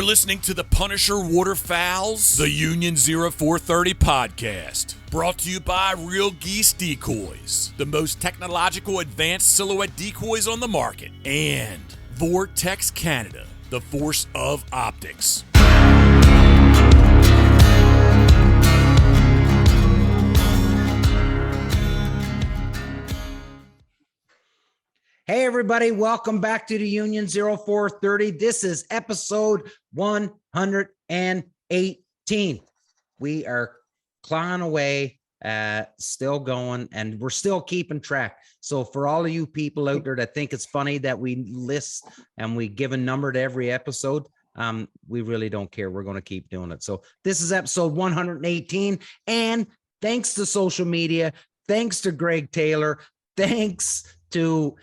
listening to the Punisher Waterfowls, the Union 0430 podcast. Brought to you by Real Geese Decoys, the most technological advanced silhouette decoys on the market. And Vortex Canada, the force of optics. Hey, everybody. Welcome back to the Union 0430. This is episode 118. We are clawing away, still going, and we're still keeping track. So for all of you people out there that think it's funny that we list and we give a number to every episode, we really don't care. We're going to keep doing it. So this is episode 118. And thanks to social media, thanks to Greg Taylor, thanks to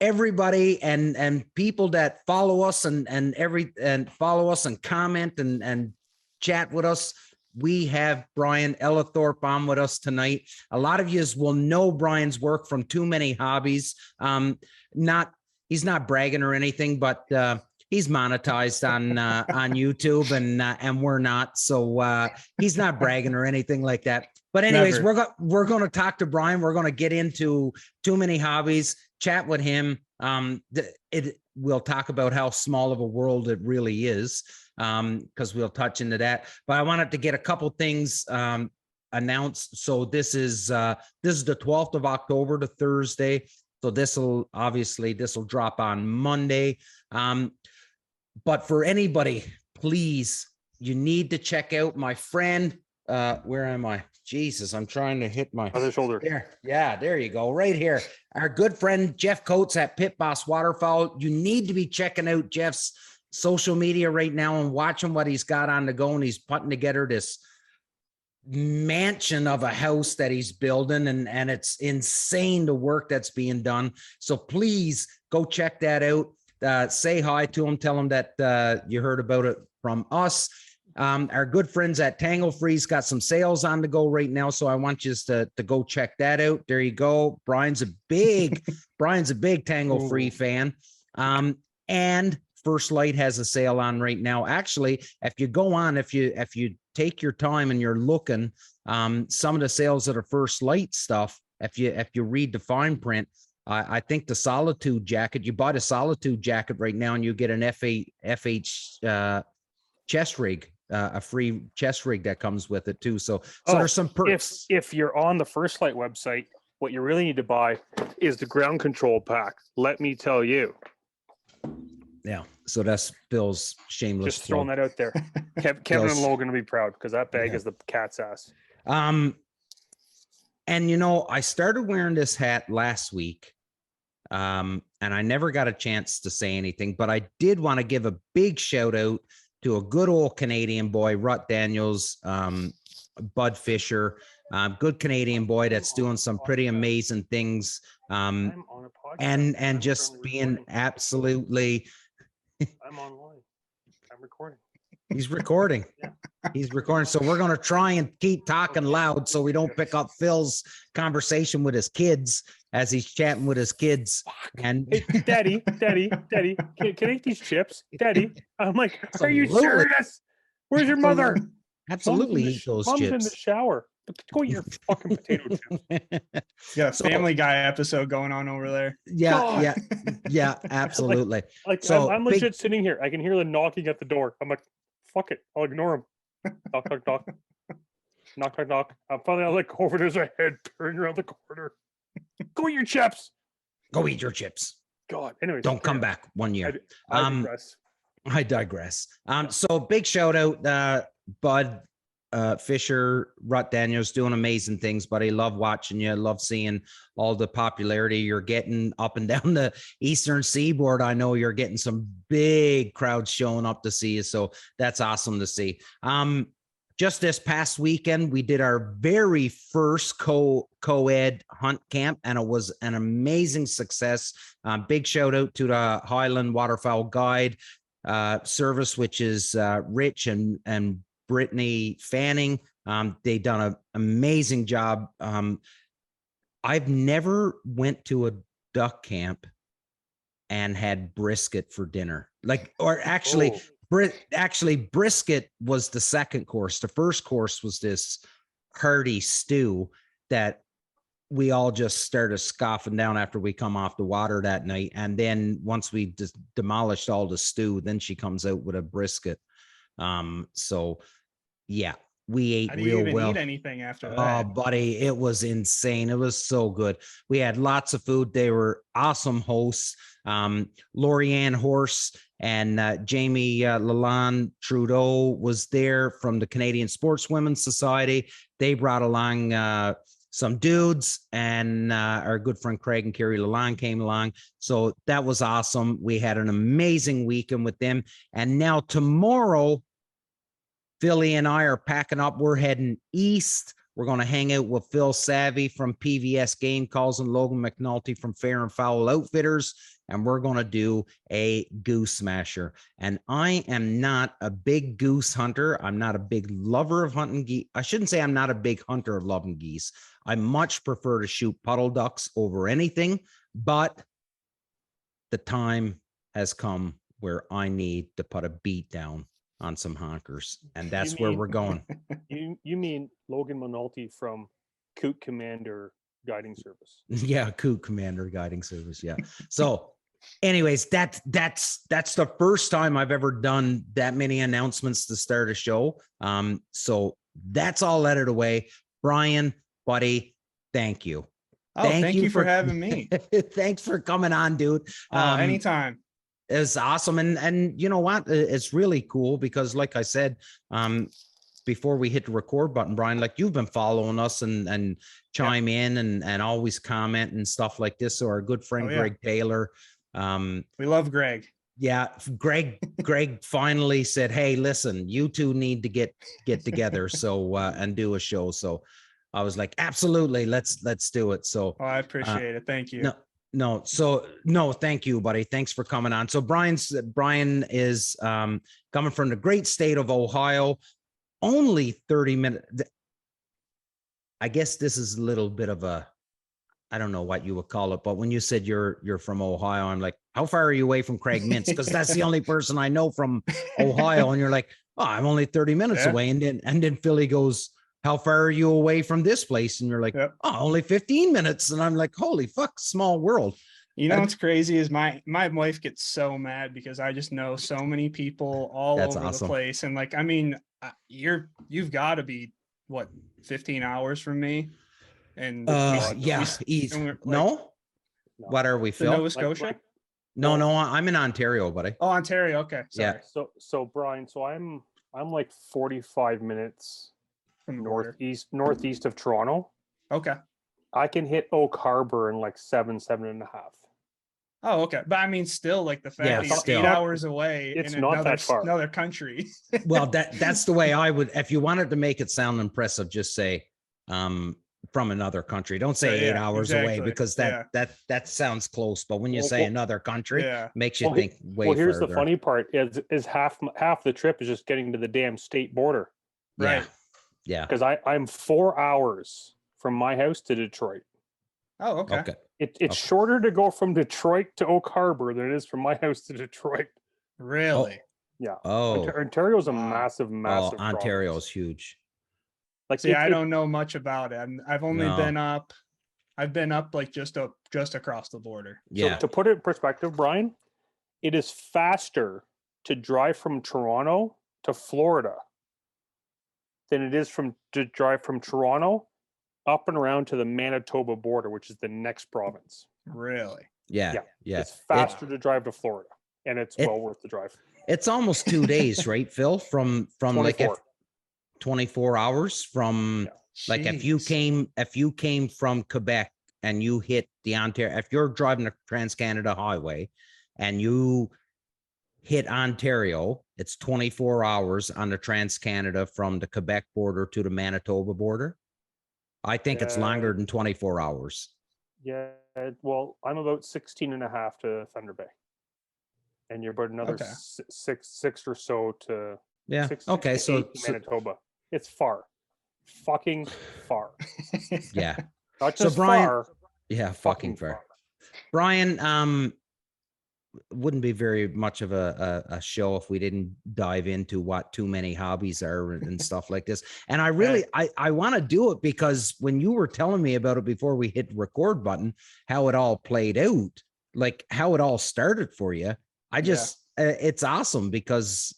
everybody and people that follow us and follow us and comment and chat with us. We have Brian Ellithorpe on with us tonight. A lot of you will know Brian's work from Too Many Hobbies. He's not bragging or anything, but he's monetized on YouTube and we're not. So he's not bragging or anything like that. But anyways, we're going to talk to Brian. We're going to get into Too Many Hobbies, chat with him. We'll talk about how small of a world it really is, because we'll touch into that. But I wanted to get a couple things announced. So this is the 12th of October to Thursday. So this will drop on Monday. But for anybody, please, you need to check out my friend. Where am I? Jesus, I'm trying to hit my other shoulder. There. Yeah, there you go. Right here. Our good friend Jeff Coates at Pit Boss Waterfowl. You need to be checking out Jeff's social media right now and watching what he's got on the go. And he's putting together this mansion of a house that he's building, and it's insane the work that's being done. So please go check that out. Say hi to him. Tell him that you heard about it from us. Our good friends at Tangle Free's got some sales on the go right now, so I want you to go check that out. There you go. Brian's a big Tangle Free fan. And First Light has a sale on right now. Actually, if you go on, if you take your time and you're looking, some of the sales of the First Light stuff, if you read the fine print, I think the Solitude jacket, you buy the Solitude jacket right now and you get an FH chest rig. A free chest rig that comes with it too. So there's some perks. If you're on the First Light website, what you really need to buy is the ground control pack. Let me tell you. Yeah. So that's Bill's shameless. Just throwing that out there. Kevin and Logan will be proud because that bag is the cat's ass. And I started wearing this hat last week. And I never got a chance to say anything, but I did want to give a big shout out to a good old Canadian boy, Rut Daniels, Bud Fisher, good Canadian boy that's doing some pretty amazing things, and just being absolutely. I'm online. I'm recording. He's recording. Yeah. He's recording. So we're going to try and keep talking loud so we don't pick up Phil's conversation with his kids as he's chatting with his kids. And hey, Daddy, can I eat these chips? Daddy. I'm like, absolutely. Are you serious? Where's your mother? Absolutely eat those Mom's chips. in the shower. Go eat your fucking potato chips. You got a Family Guy episode going on over there. Yeah, absolutely. I'm legit sitting here. I can hear the knocking at the door. I'm like, fuck it. I'll ignore him. Knock, knock, knock. Knock, knock, knock. Finally, I'll go over. There's a head turning around the corner. Go eat your chips. Go eat your chips. God. Anyway, don't come back 1 year. I digress. So big shout out, Bud Fisher, Rut Daniels, doing amazing things, buddy. Love watching you. Love seeing all the popularity you're getting up and down the Eastern Seaboard. I know you're getting some big crowds showing up to see you. So that's awesome to see. Just this past weekend, we did our very first co-ed hunt camp, and it was an amazing success. Big shout out to the Highland Waterfowl Guide service, which is Rich and Brittany Fanning. They done an amazing job. I've never went to a duck camp and had brisket for dinner. actually brisket was the second course. The first course was this hearty stew that we all just started scoffing down after we come off the water that night. And then once we just demolished all the stew, then she comes out with a brisket. So yeah, we ate How do you real even well. eat anything after Oh, that? buddy, it was insane. It was so good. We had lots of food. They were awesome hosts. Lorianne Horse and Jamie Lalonde Trudeau was there from the Canadian Sportswomen's Society. They brought along some dudes, and our good friend Craig and Kerry Lalonde came along. So that was awesome. We had an amazing weekend with them. And now tomorrow, Philly and I are packing up. We're heading east. We're going to hang out with Phil Savvy from PVS Game Calls and Logan McNulty from Fair and Foul Outfitters. And we're going to do a goose smasher. And I am not a big goose hunter. I'm not a big lover of hunting geese. I shouldn't say I'm not a big hunter of loving geese. I much prefer to shoot puddle ducks over anything, but the time has come where I need to put a beat down on some honkers, and that's where we're going. You mean Logan McNulty from Coot Commander Guiding Service? Yeah, Coot Commander Guiding Service. Yeah. So, anyways, that's the first time I've ever done that many announcements to start a show. So that's all out of the way. Brian, buddy, thank you. Oh, thank you for having me. Thanks for coming on, dude. Anytime. It's awesome. And you know what? It's really cool because, like I said, before we hit the record button, Brian, like you've been following us and chime in and always comment and stuff like this. So our good friend Greg Taylor. We love Greg. Yeah, Greg finally said, "Hey, listen, you two need to get together so and do a show." So I was like, "Absolutely, let's do it." So I appreciate it. Thank you. No, thank you, buddy. Thanks for coming on. So Brian is coming from the great state of Ohio. Only 30 minutes. I guess this is a little bit of a, I don't know what you would call it, but when you said you're from Ohio, I'm like, how far are you away from Craig Mintz? Because that's the only person I know from Ohio. And you're like, oh, I'm only 30 minutes away. And then Philly goes, how far are you away from this place? And you're like, oh, only 15 minutes. And I'm like, holy fuck, small world. You know what's crazy is my wife gets so mad because I just know so many people all over the place. And like, I mean, you've got to be what, 15 hours from me? And no. What are we, Phil? Nova Scotia? No, I'm in Ontario, buddy. Oh, Ontario. Okay. Sorry. Yeah. So Brian, so I'm like 45 minutes from northeast of Toronto. Okay. I can hit Oak Harbor in like 7.5. Oh, okay. But I mean, still, like the fact that you're 8 hours away it's in not that far. Another country. Well, that's the way I would, if you wanted to make it sound impressive, just say from another country. Don't say 8 hours away, because that sounds close. But when you say another country, makes you think way further. Well, here's the funny part is half the trip is just getting to the damn state border. Right. Yeah. Because I'm 4 hours from my house to Detroit. Oh, okay. It's shorter to go from Detroit to Oak Harbor than it is from my house to Detroit. Really? Yeah. Oh. Ontario's a massive Ontario's huge. Like, see, I don't know much about it. I've only been up. I've been up like just across the border. Yeah. So to put it in perspective, Brian, it is faster to drive from Toronto to Florida than it is to drive from Toronto up and around to the Manitoba border, which is the next province. Really? Yeah. It's faster to drive to Florida, and it's well worth the drive. It's almost 2 days, right, Phil? From 24. Like 24 hours from like if you came from Quebec and you hit the Ontario, if you're driving the Trans-Canada Highway and you hit Ontario, it's 24 hours on the Trans-Canada from the Quebec border to the Manitoba border. I think it's longer than 24 hours. Yeah. Well, I'm about 16.5 to Thunder Bay. And you're about another six or so to Manitoba. It's far. Fucking far. Yeah. Not just so Brian, far. Yeah, fucking far. Brian, wouldn't be very much of a show if we didn't dive into what too many hobbies are and stuff like this. And I really, I want to do it because when you were telling me about it before we hit record button, how it all played out, like how it all started for you, I just, it's awesome because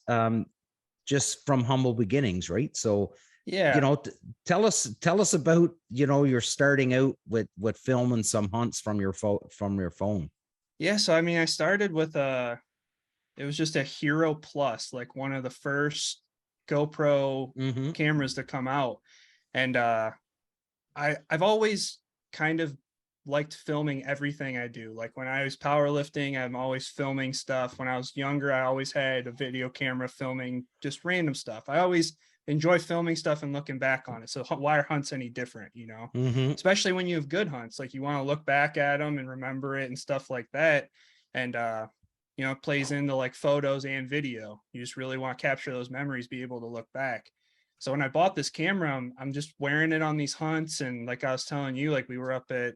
just from humble beginnings, right? So, yeah, you know, tell us about, you know, you're starting out with filming some hunts from your phone. Yeah, so I mean, I started with it was just a Hero Plus, like one of the first GoPro cameras to come out. And I've always kind of liked filming everything I do. Like when I was powerlifting, I'm always filming stuff. When I was younger, I always had a video camera filming just random stuff. I always enjoy filming stuff and looking back on it. So why are hunts any different, you know? Especially when you have good hunts, like you want to look back at them and remember it and stuff like that. And you know, it plays into like photos and video. You just really want to capture those memories, be able to look back. So when I bought this camera, I'm just wearing it on these hunts. And like I was telling you, like we were up at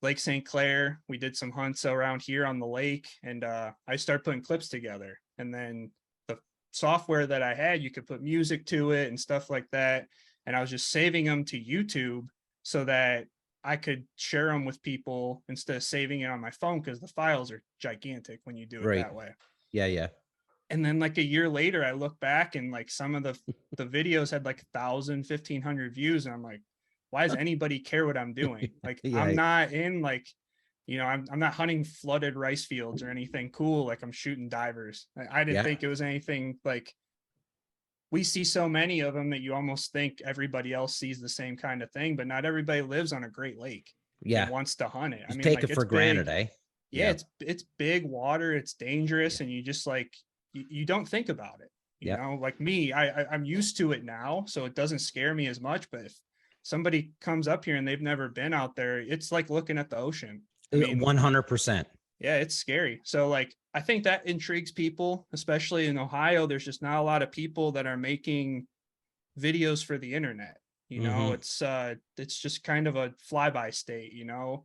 Lake St. Clair. We did some hunts around here on the lake, and I started putting clips together. And then the software that I had, you could put music to it and stuff like that. And I was just saving them to YouTube so that I could share them with people instead of saving it on my phone, because the files are gigantic when you do it that way. Yeah. And then like a year later, I look back and like some of the videos had like 1,000, 1,500 views. And I'm like, why does anybody care what I'm doing? Like, I'm not in like, you know, I'm not hunting flooded rice fields or anything cool. Like I'm shooting divers. I didn't think it was anything like, we see so many of them that you almost think everybody else sees the same kind of thing, but not everybody lives on a great lake and wants to hunt it. I mean, take like, it for granted, eh? Yeah, it's big water, it's dangerous, and you just like you don't think about it. You know, like me, I'm used to it now, so it doesn't scare me as much. But if somebody comes up here and they've never been out there, it's like looking at the ocean. I mean, 100%. Yeah, it's scary. So like, I think that intrigues people, especially in Ohio. There's just not a lot of people that are making videos for the internet. You know, it's just kind of a flyby state, you know.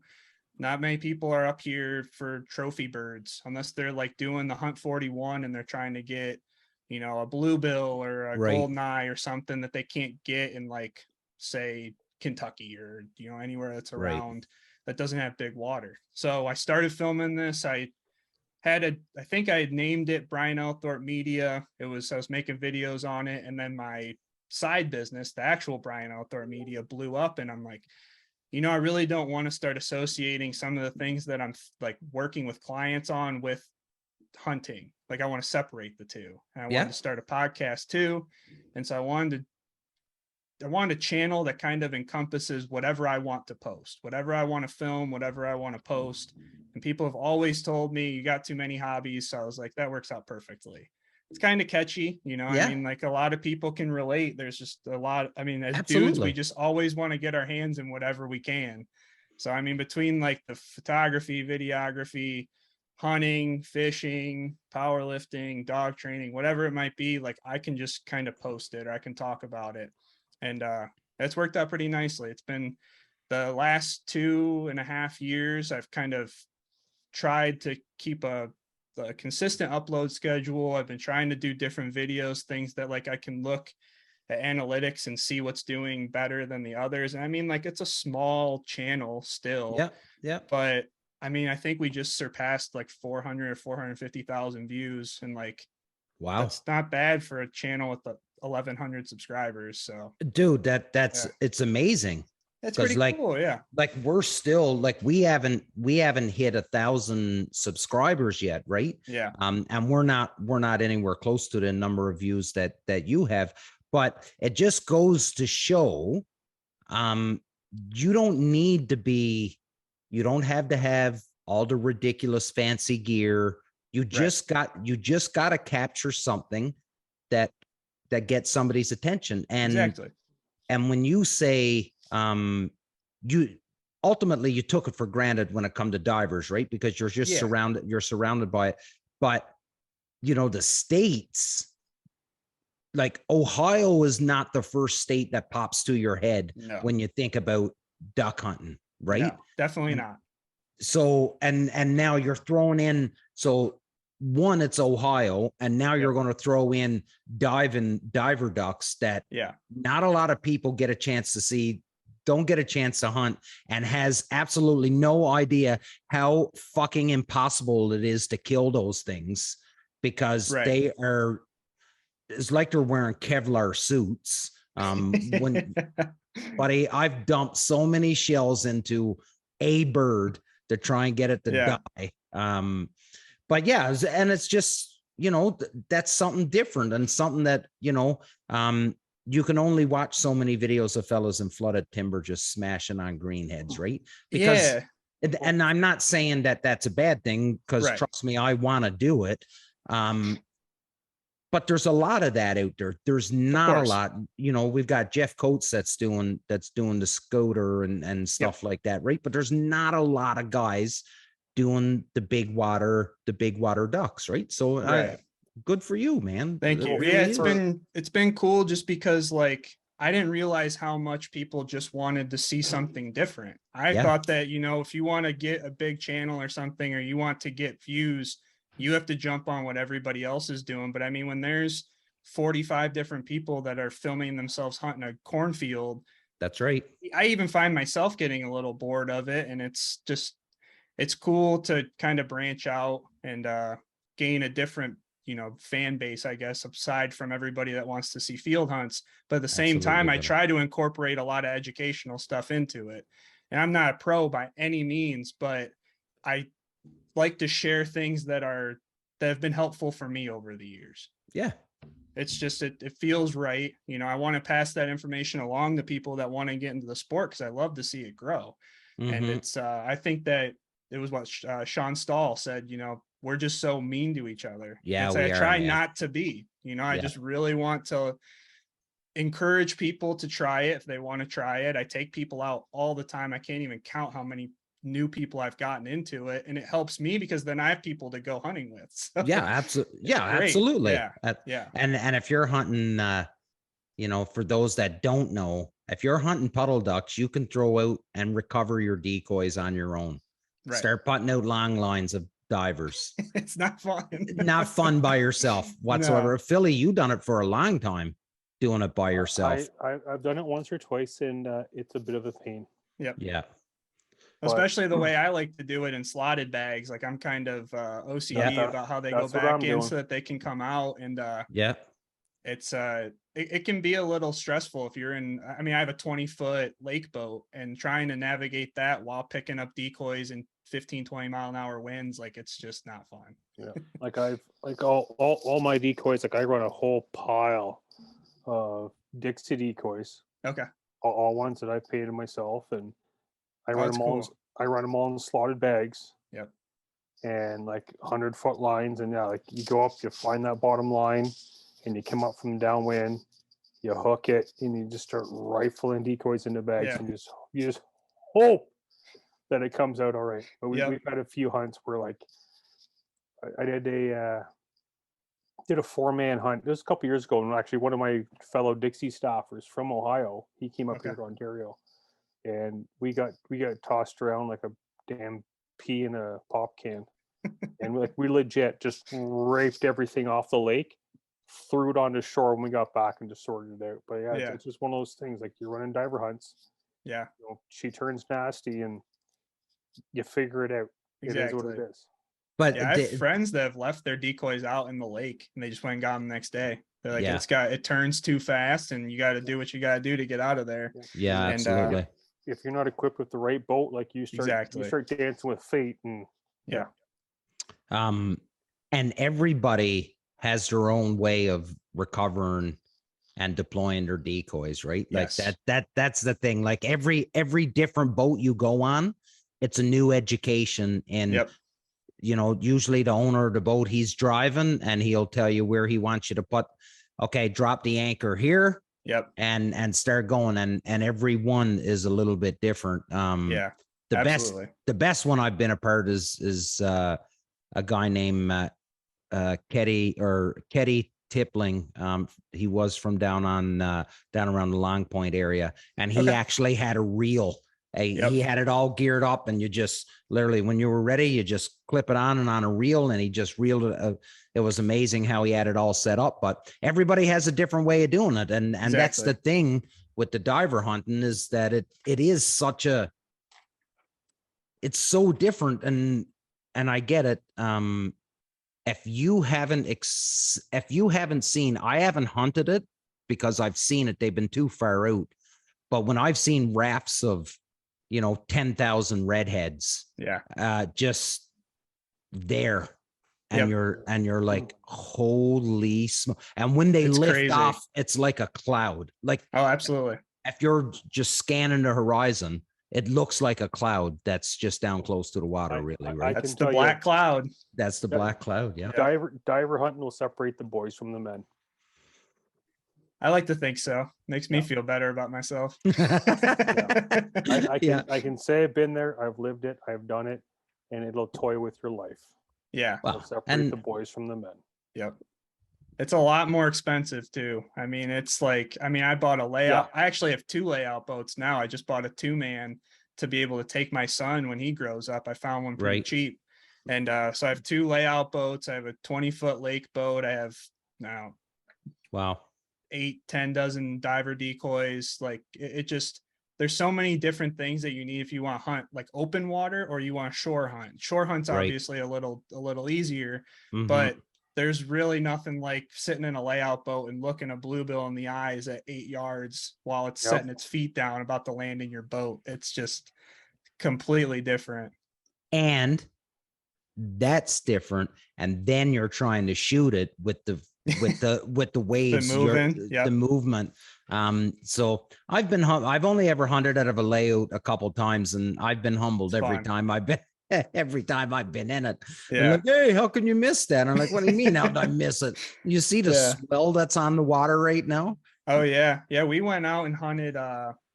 Not many people are up here for trophy birds unless they're like doing the Hunt 41 and they're trying to get, you know, a bluebill or a golden eye or something that they can't get in like, say, Kentucky or, you know, anywhere that's around that doesn't have big water. So I started filming this. I think I had named it Brian Ellithorpe Media. I was making videos on it. And then my side business, the actual Brian Ellithorpe Media, blew up. And I'm like, you know, I really don't want to start associating some of the things that I'm like working with clients on with hunting. Like I want to separate the two. And I wanted to start a podcast too. And so I wanted a channel that kind of encompasses whatever I want to post, whatever I want to film, whatever I want to post. And people have always told me you got too many hobbies. So I was like, that works out perfectly. It's kind of catchy, you know. I mean, like a lot of people can relate. There's just a lot. I mean, as dudes, we just always want to get our hands in whatever we can. So, I mean, between like the photography, videography, hunting, fishing, powerlifting, dog training, whatever it might be, like I can just kind of post it or I can talk about it. And it's worked out pretty nicely. It's been the last 2.5 years. I've kind of tried to keep a consistent upload schedule. I've been trying to do different videos, things that like I can look at analytics and see what's doing better than the others. And I mean, like it's a small channel still. Yeah. But I mean, I think we just surpassed like 400 or 450,000 views. And like, wow, that's not bad for a channel with 1,100 subscribers. So dude, that's it's amazing. That's pretty cool. Yeah. Like we're still like, we haven't hit 1,000 subscribers yet. Right. Yeah. And we're not anywhere close to the number of views that you have, but it just goes to show, you don't have to have all the ridiculous fancy gear. You just got to capture something that gets somebody's attention. And and when you say, you ultimately took it for granted when it come to divers, right? Because you're just surrounded by it. But you know, the states, like Ohio is not the first state that pops to your head when you think about duck hunting, right? No, definitely not. So, and now you're throwing in, so one, it's Ohio, and now you're going to throw in diver ducks that not a lot of people get a chance to see, don't get a chance to hunt, and has absolutely no idea how fucking impossible it is to kill those things, because they are, it's like they're wearing Kevlar suits. Buddy, I've dumped so many shells into a bird to try and get it to die. But yeah, and it's just, you know, that's something different, and something that, you know, you can only watch so many videos of fellas in flooded timber just smashing on greenheads, right? Because, and I'm not saying that that's a bad thing, because trust me, I want to do it. But there's a lot of that out there. There's not a lot, you know. We've got Jeff Coates that's doing the Scoter and stuff like that, right? But there's not a lot of guys doing the big water ducks, right? So good for you, man. Thank you. Really, it's been cool, just because like I didn't realize how much people just wanted to see something different. I thought that, you know, if you want to get a big channel or something, or you want to get views, you have to jump on what everybody else is doing. But I mean, when there's 45 different people that are filming themselves hunting a cornfield, that's right. I even find myself getting a little bored of it. And it's cool to kind of branch out and gain a different, you know, fan base, I guess, aside from everybody that wants to see field hunts. But at the same time, I try to incorporate a lot of educational stuff into it. And I'm not a pro by any means, but I like to share things that have been helpful for me over the years. Yeah. It's just, it feels right. You know, I want to pass that information along to people that want to get into the sport, because I love to see it grow. And it's, I think that it was what Sean Stahl said, you know, we're just so mean to each other. Yeah. I try not to be, you know, I just really want to encourage people to try it if they want to try it. I take people out all the time. I can't even count how many new people I've gotten into it, and it helps me because then I have people to go hunting with. So absolutely. Absolutely. And if you're hunting, you know, for those that don't know, if you're hunting puddle ducks, you can throw out and recover your decoys on your own. Start putting out long lines of divers. It's not fun. Not fun by yourself whatsoever. No. Philly, you done it for a long time, doing it by yourself. I've done it once or twice, and it's a bit of a pain. Yeah. Especially the way I like to do it in slotted bags. Like I'm kind of OCD about how they go back in so that they can come out. And it's it can be a little stressful if you're in, I mean, I have a 20-foot lake boat, and trying to navigate that while picking up decoys and 15-20 mile an hour winds, like it's just not fun. Yeah. Like I've like all my decoys, like I run a whole pile of Dixie decoys. Okay. All ones that I've painted myself, and I run them all. Cool. I run them all in slotted bags. Yep. And like 100-foot lines, and like you go up, you find that bottom line, and you come up from downwind, you hook it, and you just start rifling decoys into bags, and you just hope that it comes out all right. But we've had a few hunts where like I did a 4-man hunt. This was a couple years ago, and actually one of my fellow Dixie staffers from Ohio, he came up here to Ontario. And we got tossed around like a damn pea in a pop can, and like we legit just raped everything off the lake, threw it onto shore when we got back, and just sorted it out. But it's just one of those things. Like you're running diver hunts, you know, she turns nasty, and you figure it out. Exactly. It is what it is. But I have friends that have left their decoys out in the lake, and they just went and got them the next day. They're like, it turns too fast, and you got to do what you got to do to get out of there. Yeah, and, absolutely. If you're not equipped with the right boat, like you start dancing with fate, and and everybody has their own way of recovering and deploying their decoys, right? Like that's the thing. Like every different boat you go on, it's a new education. And you know, usually the owner of the boat, he's driving, and he'll tell you where he wants you to put. Okay, drop the anchor here. And start going, and every one is a little bit different. The best one I've been a part is a guy named Ketty Tippling. He was from down around the Long Point area, and he actually had a reel He had it all geared up, and you just literally, when you were ready, you just clip it on and on a reel, and he just reeled it. It was amazing how he had it all set up, but everybody has a different way of doing it. And that's the thing with the diver hunting, is that it is such a, it's so different. And I get it. If you haven't seen, I haven't hunted it because I've seen it. They've been too far out. But when I've seen rafts of, 10,000 redheads, just there, and you're like, holy smoke. And when they lift off, it's like a cloud. Like, oh, absolutely. If you're just scanning the horizon, it looks like a cloud that's just down close to the water, right? That's the black cloud. That's the black cloud, yeah. Diver hunting will separate the boys from the men. I like to think so. Makes me feel better about myself. I can say I've been there, I've lived it, I've done it, and it'll toy with your life. Yeah. It'll separate the boys from the men. Yep. It's a lot more expensive too. I mean, it's like, I bought a layout. I actually have 2 layout boats now. I just bought a 2-man to be able to take my son when he grows up. I found one pretty cheap. And so I have 2 layout boats. I have a 20-foot lake boat. I have now 8-10 dozen diver decoys. Like it just, there's so many different things that you need if you want to hunt like open water or you want to shore hunt. Shore hunt's obviously a little easier, but there's really nothing like sitting in a layout boat and looking a bluebill in the eyes at 8 yards while it's setting its feet down about to land in your boat. It's just completely different. And that's different. And then you're trying to shoot it with the waves, the movement. So I've only ever hunted out of a layout a couple times, and I've been humbled every time I've been in it. Yeah. Like, hey, how can you miss that? I'm like, what do you mean? How did I miss it? You see the swell that's on the water right now? Oh yeah. Yeah. We went out and hunted,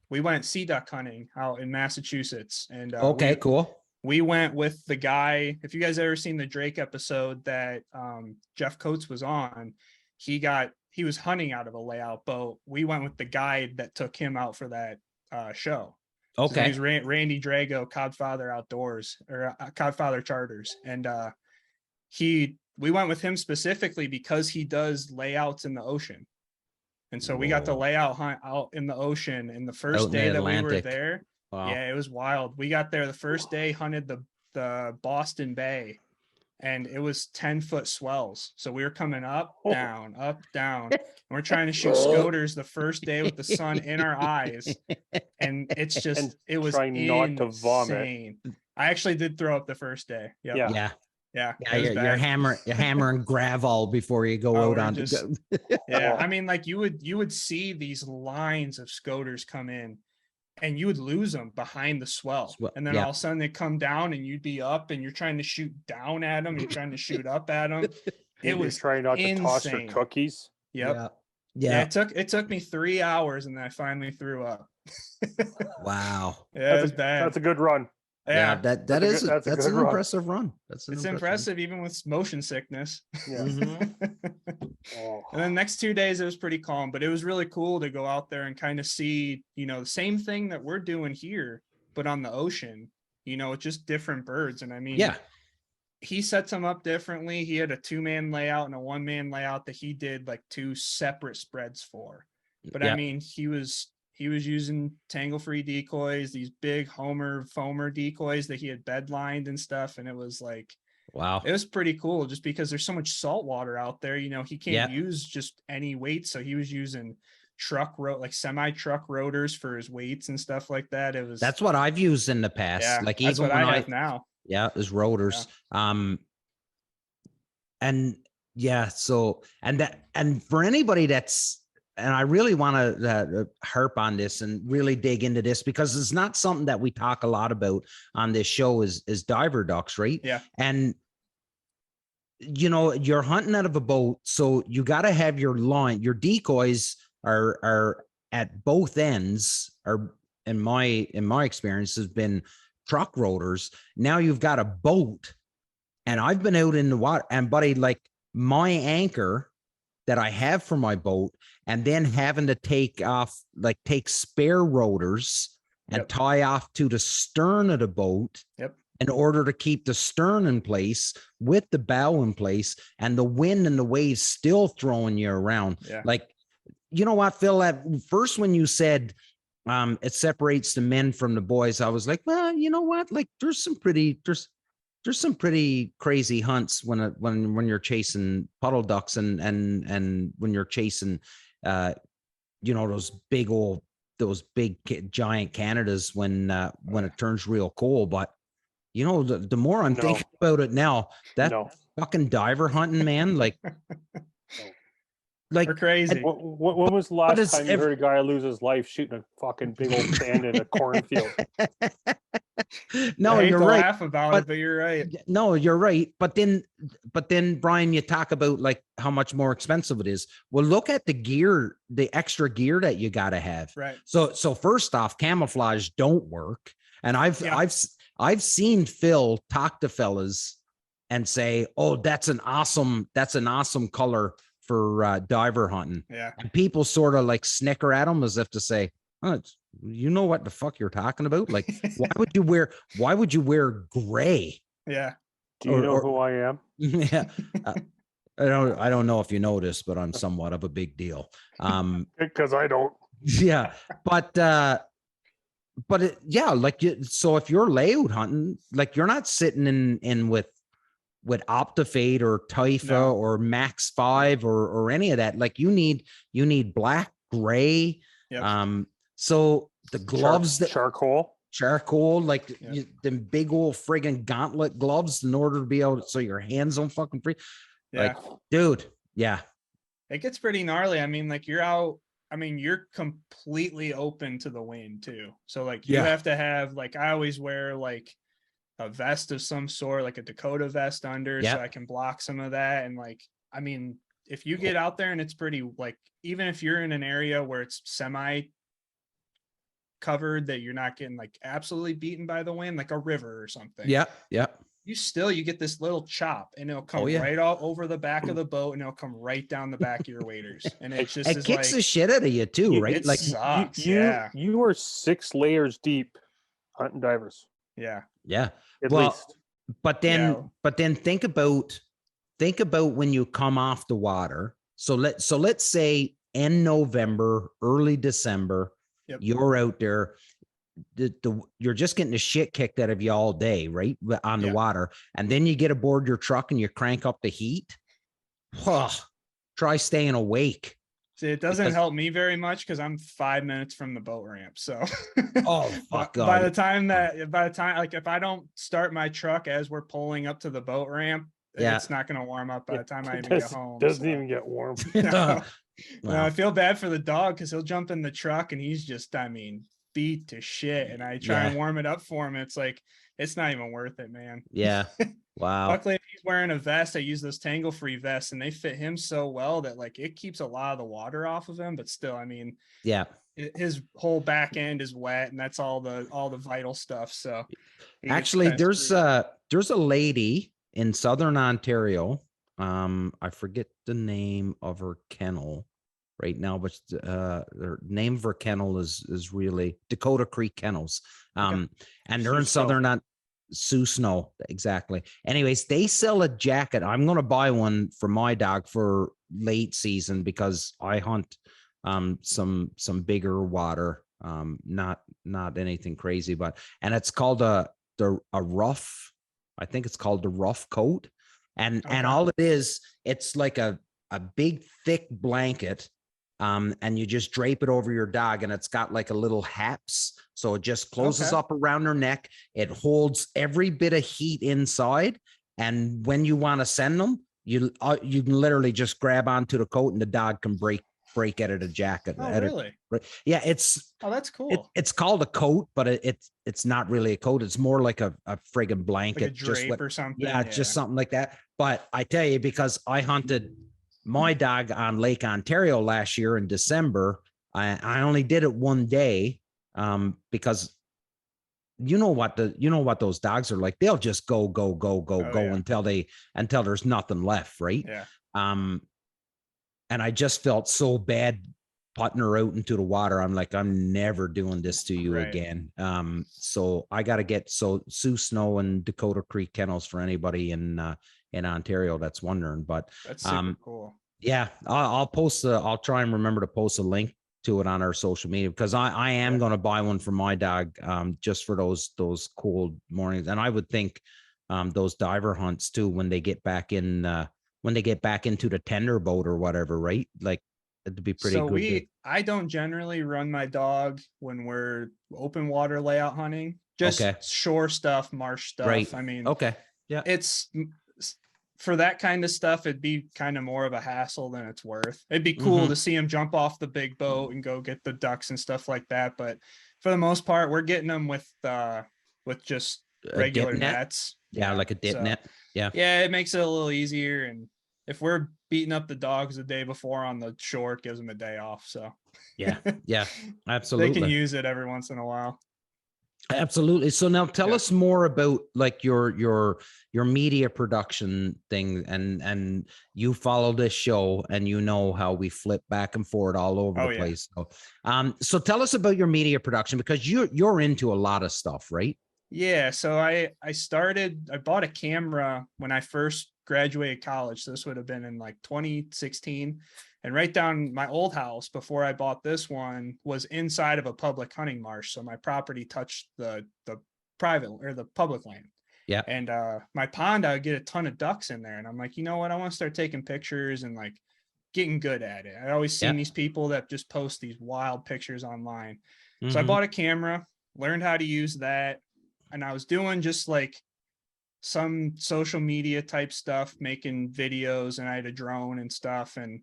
we went sea duck hunting out in Massachusetts, and cool. We went with the guy. If you guys ever seen the Drake episode that Jeff Coates was on, he was hunting out of a layout boat. We went with the guide that took him out for that show. Okay. He's Randy Drago, Codfather Outdoors, or Codfather Charters. And we went with him specifically because he does layouts in the ocean. And so we got the layout hunt out in the ocean. And the first day that we were there, it was wild. We got there the first day, hunted the Boston Bay, and it was 10-foot swells. So we were coming up, down, and we're trying to shoot scoters the first day with the sun in our eyes. And it's just, it was insane. Not to vomit. I actually did throw up the first day. Yep. Yeah. You're hammering gravel before you go out on yeah. I mean, like you would see these lines of scoters come in, and you would lose them behind the swell. And then all of a sudden they come down, and you'd be up, and you're trying to shoot down at them. You're trying to shoot up at them. It was trying not to toss your cookies. Yep. Yeah. It took me 3 hours, and then I finally threw up. Wow. Yeah, it was bad. That's a good run. Yeah, that's an impressive run. It's impressive even with motion sickness. Yeah. And then next 2 days it was pretty calm, but it was really cool to go out there and kind of see, the same thing that we're doing here, but on the ocean, it's just different birds. And I mean, he sets them up differently. He had a 2-man layout and a 1-man layout that he did like 2 separate spreads for. But I mean, he was using tangle-free decoys, these big foamer decoys that he had bed lined and stuff. And it was like, wow, it was pretty cool just because there's so much salt water out there. He can't use just any weight. So he was using semi-truck rotors for his weights and stuff like that. That's what I've used in the past. Yeah, like that's even what when I have now. Yeah, is rotors. Yeah. And for anybody and I really want to harp on this and really dig into this, because it's not something that we talk a lot about on this show is diver ducks, right? Yeah. And, you're hunting out of a boat, so you got to have your line. Your decoys are at both ends, or in my experience has been truck rotors. Now you've got a boat, and I've been out in the water, and buddy, like my anchor that I have for my boat, and then having to take spare rotors and tie off to the stern of the boat. Yep. In order to keep the stern in place with the bow in place and the wind and the waves still throwing you around. Yeah. Like, you know what, Phil, at first when you said it separates the men from the boys, I was like, well, you know what? Like there's some pretty crazy hunts when you're chasing puddle ducks and when you're chasing, those big giant Canadas when it turns real cold. But the more I'm thinking about it now, that fucking diver hunting, man, like they're crazy. When was the last time you heard a guy lose his life shooting a fucking big old stand in a cornfield? No, you're right. Laugh about it, but you're right. No, you're right. But then, Brian, you talk about like how much more expensive it is. Well, look at the gear, the extra gear that you got to have. Right. So first off, camouflage don't work, and I've seen Phil talk to fellas and say, "Oh, that's an awesome color for diver hunting." Yeah. And people sort of like snicker at him as if to say, "Oh, you know what the fuck you're talking about? Like, why would you wear gray?" Yeah. Do you know who I am? Yeah. I don't know if you noticed, but I'm somewhat of a big deal. Because I don't. Yeah, so if you're layout hunting, like you're not sitting in with Optifade or Taifa or Max 5 or any of that. Like you need black, gray. Yep. So the gloves charcoal, like them big old friggin' gauntlet gloves in order to be able to, so your hands don't fucking free. Yeah. Like, dude, yeah. It gets pretty gnarly. I mean, like you're out, you're completely open to the wind too. So like you have to have, like, I always wear like a vest of some sort, like a Dakota vest under, so I can block some of that. And like, if you get out there and it's pretty, like, even if you're in an area where it's semi covered, that you're not getting like absolutely beaten by the wind, like a river or something. Yeah. You get this little chop and it'll come right all over the back of the boat and it'll come right down the back of your waders. And it just kicks like, the shit out of you too, right? It like sucks. You are 6 layers deep hunting divers. Yeah. At least. But then think about when you come off the water. So let's say in November, early December, you're out there. You're just getting the shit kicked out of you all day, right? On the water. And then you get aboard your truck and you crank up the heat. Try staying awake. See, it doesn't help me very much because I'm 5 minutes from the boat ramp. So fuck God. by the time, like if I don't start my truck as we're pulling up to the boat ramp, it's not going to warm up by the time I even get home. Doesn't even get warm. No, I feel bad for the dog because he'll jump in the truck and he's just, beat to shit. And I try and warm it up for him. It's like, it's not even worth it, man. Yeah. Wow. Luckily, if he's wearing a vest, I use those tangle-free vests and they fit him so well that like it keeps a lot of the water off of him. But still, his whole back end is wet and that's all the vital stuff. So actually, there's a lady in Southern Ontario. I forget the name of her kennel right now, but their name for kennel is really Dakota Creek Kennels. And they're in Southern Sioux Snow, exactly. Anyways, they sell a jacket. I'm going to buy one for my dog for late season because I hunt some bigger water, not anything crazy, and it's called a rough. I think it's called the rough coat, and all it is, it's like a big thick blanket. And you just drape it over your dog and it's got like a little haps. So it just closes up around her neck. It holds every bit of heat inside. And when you want to send them, you can literally just grab onto the coat and the dog can break out of the jacket. Oh, really? Yeah. That's cool. It's called a coat, but it's not really a coat. It's more like a friggin' blanket. Like a drape or something. Yeah, it's just something like that. But I tell you, because I hunted my dog on Lake Ontario last year in December, I only did it one day because you know what those dogs are like. They'll just go until there's nothing left, right? Yeah. And I just felt so bad putting her out into the water, I'm like, I'm never doing this to you Right. again. So I got to get Sioux Snow and Dakota Creek Kennels for anybody in Ontario that's wondering. But That's super cool. Yeah, I'll try and remember to post a link to it on our social media, because I am going to buy one for my dog, just for those cold mornings. And I would think those diver hunts too, when they get back into the tender boat or whatever, right? Like, it'd be pretty good. I don't generally run my dog when we're open water layout hunting, just shore stuff, marsh stuff. Right. I mean, okay. Yeah. It's for that kind of stuff, it'd be kind of more of a hassle than it's worth. It'd be cool to see him jump off the big boat and go get the ducks and stuff like that. But for the most part, we're getting them with just regular nets. Yeah, like a dip net. Yeah. Yeah, it makes it a little easier. And if we're beating up the dogs the day before on the shore, it gives them a day off. So yeah, absolutely. They can use it every once in a while. Absolutely. So now tell us more about like your media production thing, and you follow this show and you know how we flip back and forth all over the place. So tell us about your media production, because you're into a lot of stuff, right? Yeah. So I bought a camera when I first graduated college. So this would have been in like 2016. And right down my old house before I bought this one was inside of a public hunting marsh. So my property touched the private or the public land. Yeah. And my pond, I would get a ton of ducks in there. And I'm like, you know what? I want to start taking pictures and like getting good at it. I always seen these people that just post these wild pictures online. So I bought a camera, learned how to use that. And I was doing just like some social media type stuff, making videos, and I had a drone and stuff. And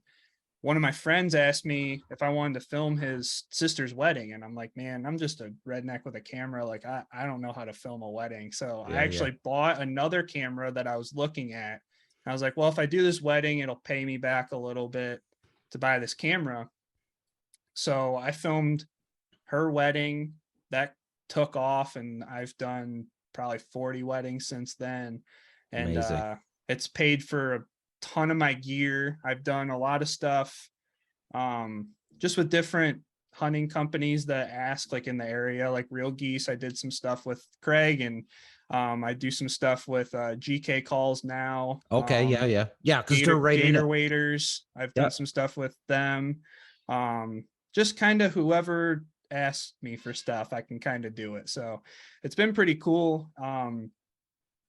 one of my friends asked me if I wanted to film his sister's wedding. And I'm like, man, I'm just a redneck with a camera. Like, I don't know how to film a wedding. So I actually bought another camera that I was looking at. And I was like, well, if I do this wedding, it'll pay me back a little bit to buy this camera. So I filmed her wedding. That took off, and I've done probably 40 weddings since then. And it's paid for a ton of my gear. I've done a lot of stuff just with different hunting companies that ask, like in the area, like Real Geese. I did some stuff with Craig, and I do some stuff with GK Calls now. Okay. Yeah, because they're right in Gator Waders. I've done some stuff with them. Just kind of whoever asked me for stuff, I can kind of do it. So it's been pretty cool.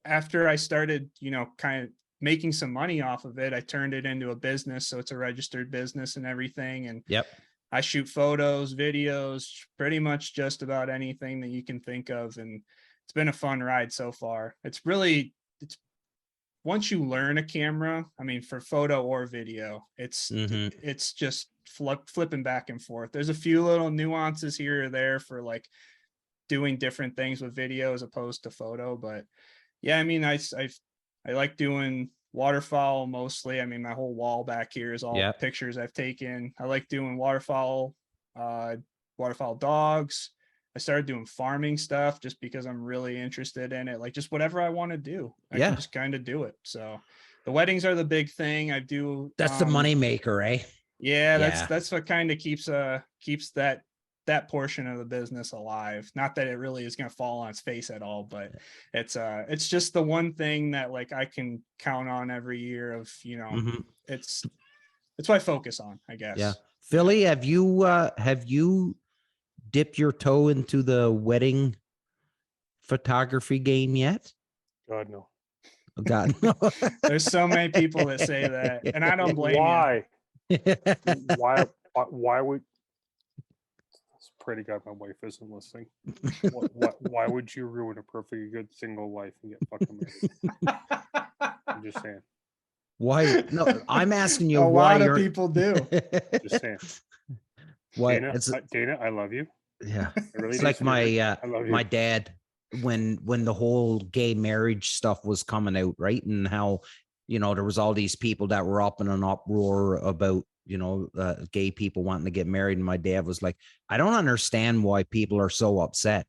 After I started, kind of making some money off of it, I turned it into a business. So it's a registered business and everything. And I shoot photos, videos, pretty much just about anything that you can think of. And it's been a fun ride so far. It's once you learn a camera, I mean, for photo or video, it's just flipping back and forth. There's a few little nuances here or there for like doing different things with video as opposed to photo. But yeah, I mean, I like doing waterfowl mostly. I mean, my whole wall back here is all pictures I've taken. I like doing waterfowl dogs. I started doing farming stuff just because I'm really interested in it. Like just whatever I want to do, I can just kind of do it. So the weddings are the big thing. I do. That's the money maker, eh? Yeah, that's what kind of keeps that portion of the business alive. Not that it really is going to fall on its face at all, but it's just the one thing that like I can count on every year of, it's what I focus on, I guess. Yeah. Philly, have you dipped your toe into the wedding photography game yet? God, no. Oh, God, no. There's so many people that say that, and I don't blame you. Why would? Pray to God my wife isn't listening. Why would you ruin a perfectly good single life and get fucking married? I'm just saying. Why? No, I'm asking you. A lot of people do. Just saying. Why? Dana, I love you. Yeah, really it's like my dad when the whole gay marriage stuff was coming out, right? And how there was all these people that were up in an uproar about gay people wanting to get married, and my dad was like, I don't understand why people are so upset.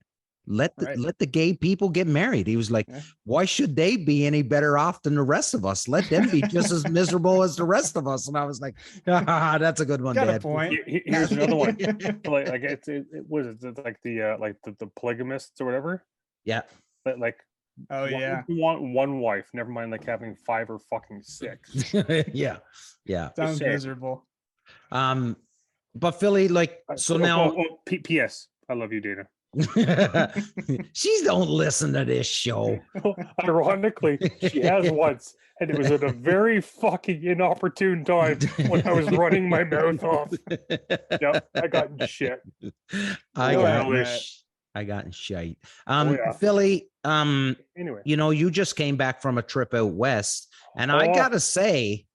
let the gay people get married. He was like, why should they be any better off than the rest of us? Let them be just as miserable as the rest of us. And I was like, that's a good one, Got Dad. a point. Here's another one. like it was like the polygamists or whatever. Yeah. But like, you want one wife, never mind like having 5 or fucking 6. Yeah. Sounds miserable. But Philly, like, so now. P.S. I love you, Dana. She don't listen to this show. Ironically, she has once, and it was at a very fucking inopportune time when I was running my mouth off. Yep, I got in shit. I got in shite. Philly, anyway, you know, you just came back from a trip out west, and I gotta say,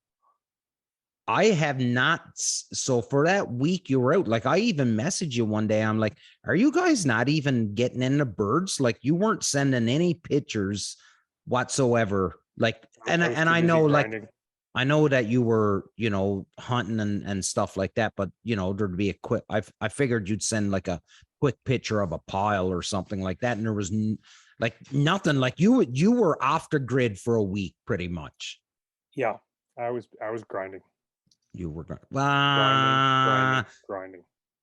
I have not. So for that week you were out, like I even messaged you one day. I'm like, are you guys not even getting into birds? Like you weren't sending any pictures whatsoever. Like, and I know, grinding. Like, I know that you were, you know, hunting and stuff like that, but you know, there'd be a quick, I figured you'd send like a quick picture of a pile or something like that. And there was like nothing. Like you were off the grid for a week pretty much. Yeah. I was grinding. You were grinding.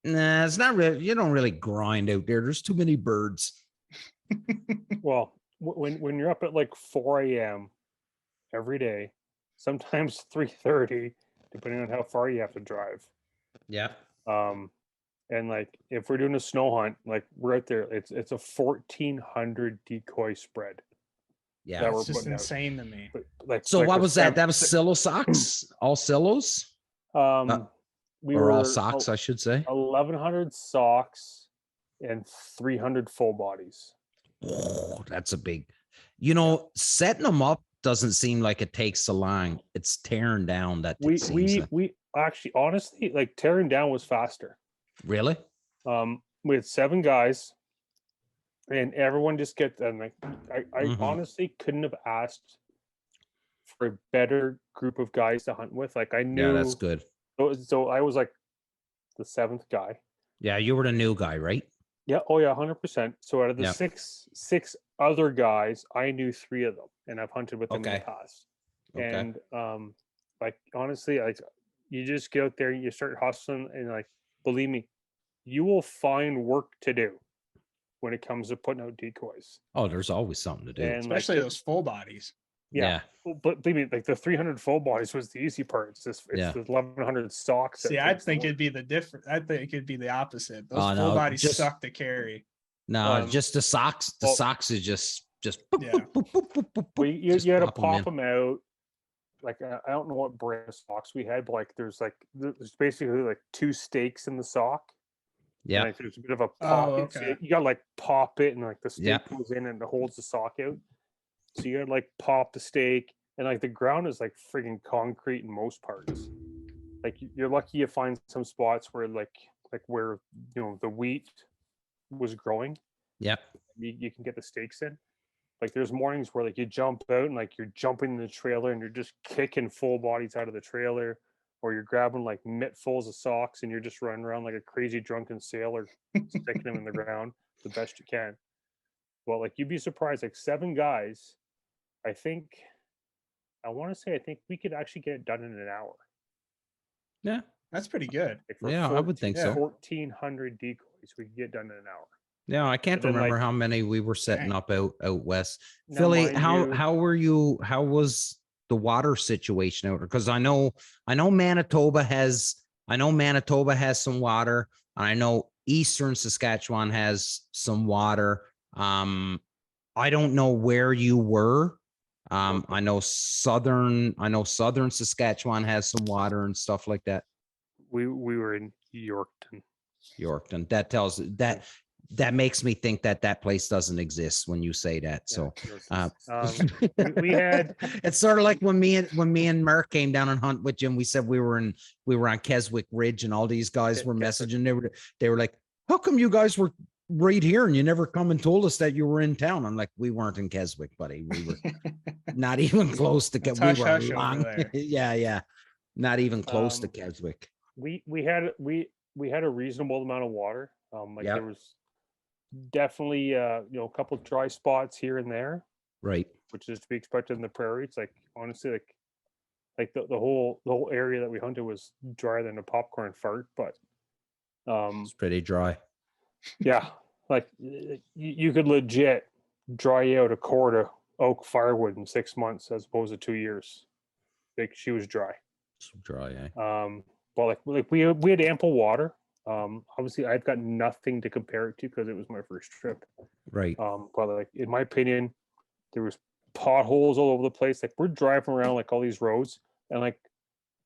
Nah, it's not really. You don't really grind out there. There's too many birds. Well, when you're up at like 4 a.m. every day, sometimes 3:30, depending on how far you have to drive. Yeah. And like if we're doing a snow hunt, like we're out there, it's a 1,400 decoy spread. Yeah, it's just insane to me. But like, so what was that? That was silo socks, all silos. We were all socks, I should say. 1,100 socks and 300 full bodies. Oh, that's a big. You know, setting them up doesn't seem like it takes so long. It's tearing down that. We actually, honestly, like tearing down was faster. Really? We had 7 guys, and everyone just gets. And like, I honestly couldn't have asked for a better group of guys to hunt with. Like I knew. Yeah, that's good. So I was like the 7th guy. Yeah, you were the new guy, right? Yeah. Oh yeah, 100%. So out of the six other guys, I knew 3 of them, and I've hunted with them in the past. Okay. And like honestly, like you just get out there, you start hustling, and like believe me, you will find work to do when it comes to putting out decoys. Oh, there's always something to do, and especially like, those full bodies. Yeah. But believe me, like the 300 full bodies was the easy part. It's the 1,100 socks. See, I think it'd be the different. I think it'd be the opposite. Those full bodies suck to carry. No, just the socks. The socks is just. Yeah. Well, you had to pop them out. Like I don't know what brand of socks we had, but like there's basically like 2 stakes in the sock. Yeah. Like there's a bit of a pop. So you gotta like pop it, and like the stake goes in and it holds the sock out. So you gotta like pop the stake, and like the ground is like friggin' concrete in most parts. Like you're lucky you find some spots where like where you know the wheat was growing. Yeah. You can get the stakes in. Like there's mornings where like you jump out and like you're jumping in the trailer and you're just kicking full bodies out of the trailer, or you're grabbing like mittfuls of socks and you're just running around like a crazy drunken sailor, sticking them in the ground the best you can. Well, like you'd be surprised, like 7 guys. I think we could actually get it done in an hour. Yeah, that's pretty good. Like I would think so. 1,400 decoys we could get done in an hour. Yeah, I can't remember how many we were setting up out west. Philly, how were you? How was the water situation out there? Because I know Manitoba has some water, and I know eastern Saskatchewan has some water. I don't know where you were. I know southern Saskatchewan has some water and stuff like that. We were in Yorkton. That makes me think that place doesn't exist when you say that. So we had it's sort of like when me and Mark came down and hunt with you, and we said we were on Keswick Ridge, and all these guys were messaging. They were like, how come you guys were right here and you never come and told us that you were in town? I'm like, we weren't in Keswick, buddy. We were not even close to Keswick. We were long. Yeah. Not even close to Keswick. We had a reasonable amount of water. There was definitely a couple dry spots here and there, Right. which is to be expected in the prairie. It's like honestly like the whole area that we hunted was drier than a popcorn fart, but It's pretty dry. yeah, like you could legit dry out a cord of oak firewood in 6 months as opposed to 2 years. Like she was dry. It's dry, eh? But like we had ample water. Obviously I've got nothing to compare it to because it was my first trip. Right. But like in my opinion, there was potholes all over the place. Like we're driving around like all these roads, and like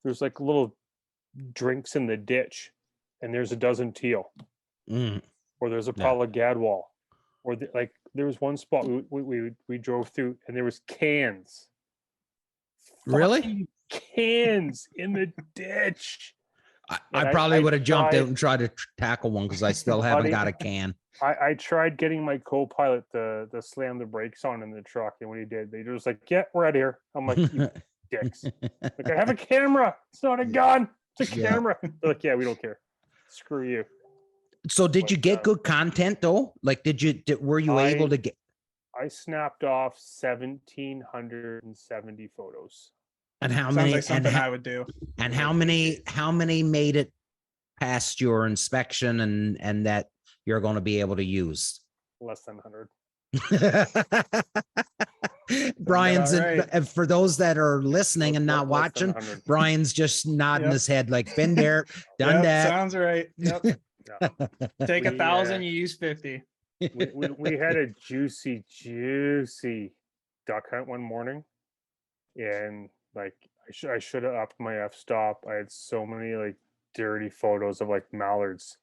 there's like little drinks in the ditch, and there's a dozen teal, or there's a pile of gadwall, or like there was one spot we drove through, and there was cans. Really? Cans in the ditch. I probably would have jumped out and tried to tackle one because I still haven't got a can. I tried getting my co-pilot to slam the brakes on in the truck, and when he did, they just like, "Yeah, we're out of here." I'm like, "You dicks!" Like, I have a camera. It's not a gun. It's a camera. They're like, "Yeah, we don't care. Screw you." So, did you get good content though? Like, were you able to get? I snapped off 1,770 photos. And how Sounds many? like something I would do. And how many made it past your inspection and that you're going to be able to use? Less than 100. Brian's and for those that are listening and not watching, Brian's just nodding his head like, been there, done that. Sounds right. Yep. Take 1,000, you use 50. We had a juicy duck hunt one morning, and like I should have upped my f-stop. I had so many like dirty photos of like mallards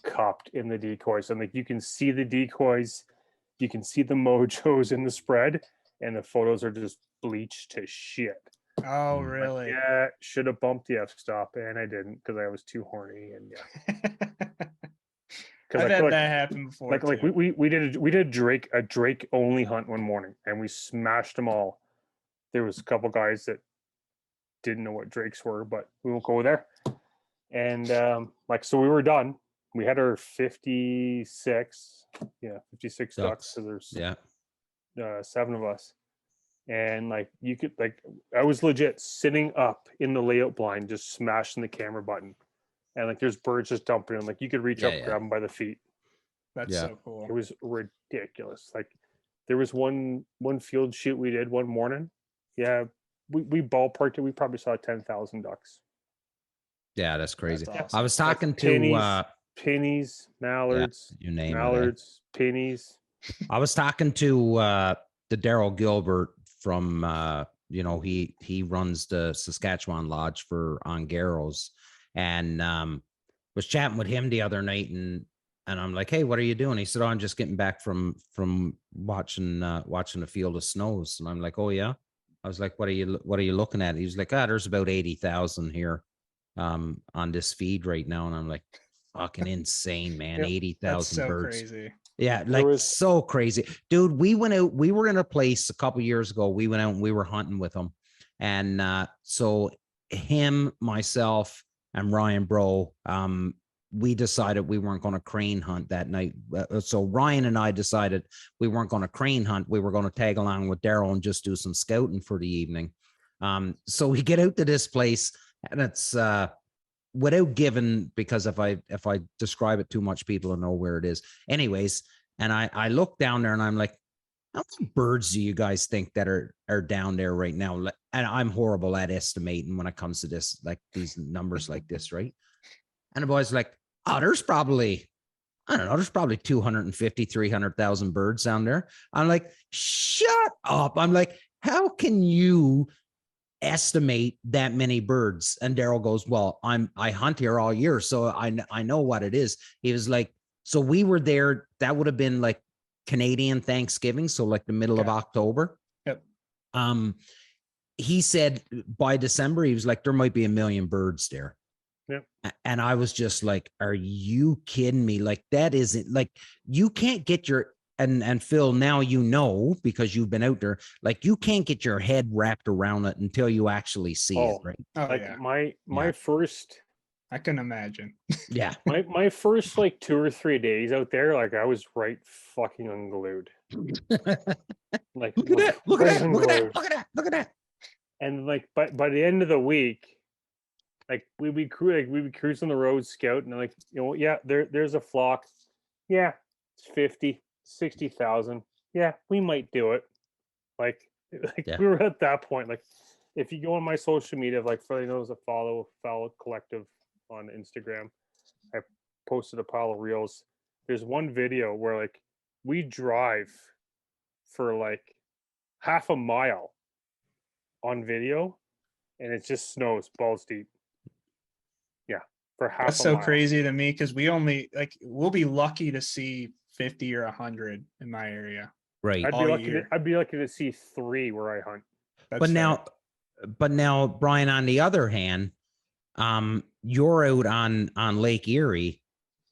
cupped in the decoys, and like you can see the decoys, you can see the mojos in the spread, and the photos are just bleached to shit. Oh, really? Like, yeah, should have bumped the f-stop, and I didn't because I was too horny. And yeah, I've had that happen before. Like we did a Drake only hunt one morning, and we smashed them all. There was a couple guys that didn't know what drakes were, but we won't go there. And so we were done. We had our 56 ducks. So there's 7 of us, and like you could I was legit sitting up in the layout blind, just smashing the camera button, and like there's birds just dumping in. Like you could reach up, grab them by the feet. That's so cool. It was ridiculous. Like there was one field shoot we did one morning. Yeah, we ballparked it. We probably saw 10,000 ducks. Yeah, that's crazy. That's awesome. I was talking to pennies, mallards, you name mallards, pennies. I was talking to the Daryl Gilbert from he runs the Saskatchewan Lodge for Ongaros, and was chatting with him the other night, and I'm like, "Hey, what are you doing?" He said, "Oh, I'm just getting back from watching a field of snows." And I'm like, "Oh yeah." I was like, what are you looking at? He was like, there's about 80,000 here on this feed right now. And I'm like, fucking insane, man. 80,000 birds. Crazy. Yeah, so crazy. Dude, we went out, we were in a place a couple years ago. We went out and we were hunting with him. And so him, myself, and Ryan Bro, we decided we weren't going to crane hunt that night. So Ryan and I decided we weren't going to crane hunt. We were going to tag along with Daryl and just do some scouting for the evening. So we get out to this place, and it's without giving, because if I describe it too much, people will know where it is. Anyways, and I look down there and I'm like, how many birds do you guys think that are down there right now? And I'm horrible at estimating when it comes to this, like these numbers like this, right? And the boys like, there's probably 250, 300,000 birds down there. I'm like, shut up. I'm like, how can you estimate that many birds? And Daryl goes, well, I hunt here all year, so I know what it is. He was like, so we were there. That would have been like Canadian Thanksgiving, so like the middle of October. Yep. He said by December, he was like, there might be 1 million birds there. Yep. And I was just like, are you kidding me? Like, that isn't, like, you can't get your, and Phil, now you know, because you've been out there, like, you can't get your head wrapped around it until you actually see it, right? My first I can imagine. Yeah. My first like 2 or 3 days out there, like I was right fucking unglued. Like Look at that! Look at right that! Look at that! unglued. Look at that! Look at that! And like by the end of the week, like we'd be cruising the road scout and like, yeah, there's a flock. Yeah, it's 50, 60,000. Yeah, we might do it. Like Yeah. we were at that point. Like if you go on my social media, like for those that follow Collective on Instagram, I posted a pile of reels. There's one video where like we drive for like half a mile on video and it just snows balls deep. Yeah, for half That's a so mile. crazy to me because we'll be lucky to see 50 or 100 in my area. Right. I'd be lucky to see 3 where I hunt. That's But fair. now, Brian, on the other hand, you're out on Lake Erie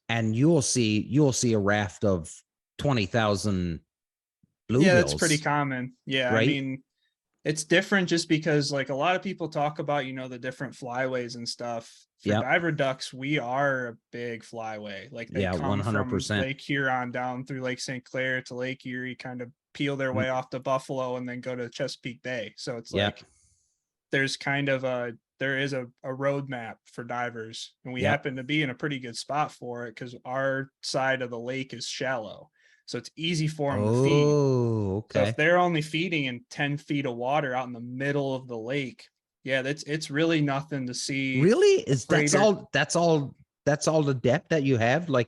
and you'll see a raft of 20,000 bluebills. Yeah, that's pretty common. Yeah, right? I mean, it's different just because like a lot of people talk about, the different flyways and stuff. For diver ducks, we are a big flyway. Like they come 100%. from Lake Huron down through Lake St. Clair to Lake Erie, kind of peel their way off to Buffalo and then go to Chesapeake Bay. So it's like there's kind of there is a roadmap for divers, and we happen to be in a pretty good spot for it because our side of the lake is shallow. So it's easy for them to feed. Oh, okay. So if they're only feeding in 10 feet of water out in the middle of the lake, it's really nothing to see. Really? That's all the depth that you have? Like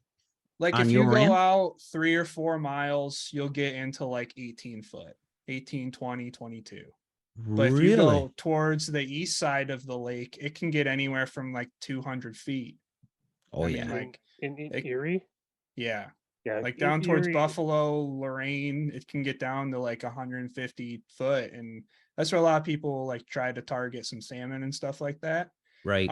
if you go out 3 or 4 miles, you'll get into like 18 foot, 18, 20, 22. But if you go towards the east side of the lake, it can get anywhere from like 200 feet. Oh, I mean, like in Erie? Yeah. Yeah, like down towards Buffalo, Lorain, it can get down to like 150 foot, and that's where a lot of people like try to target some salmon and stuff like that. Right.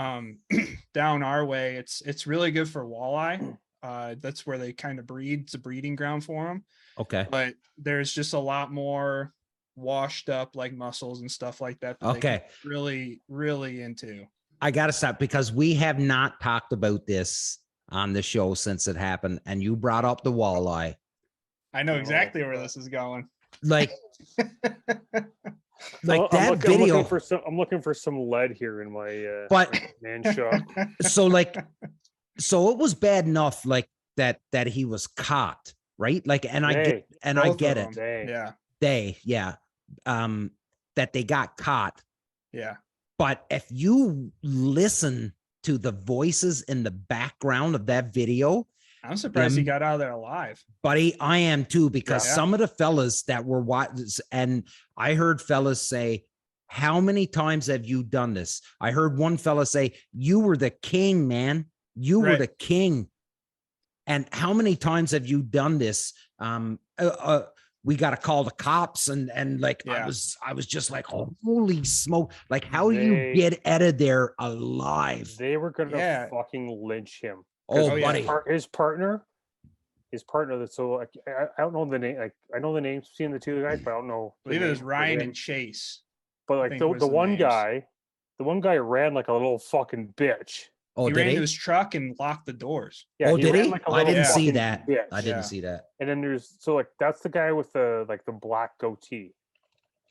Down our way, it's really good for walleye. That's where they kind of breed. It's a breeding ground for them. Okay. But there's just a lot more washed up like mussels and stuff like that. Okay. Really, really into. I gotta stop because we have not talked about this on the show since it happened, and you brought up the walleye. I know exactly where this is going. Like that video. I'm looking for some lead here in my man shop. So it was bad enough like that he was caught, right? Like, and I get it. That they got caught. Yeah. But if you listen to the voices in the background of that video, I'm surprised he got out of there alive. Buddy, I am too, because some of the fellas that were watching, and I heard fellas say, how many times have you done this? I heard one fella say, you were the king, man. You were the king. And how many times have you done this? We got to call the cops and like, I was just like, holy smoke. Like, how do you get out of there alive? They were going to fucking lynch him. Oh, buddy. His partner, that's so I don't know the name. Like, I know the names between the two guys, but I don't know. I believe it was Ryan and Chase. But like the one guy ran like a little fucking bitch. Oh, he ran to his truck and locked the doors. Yeah, did he? Like I didn't see that. Bitch. I didn't see that. And then that's the guy with the black goatee.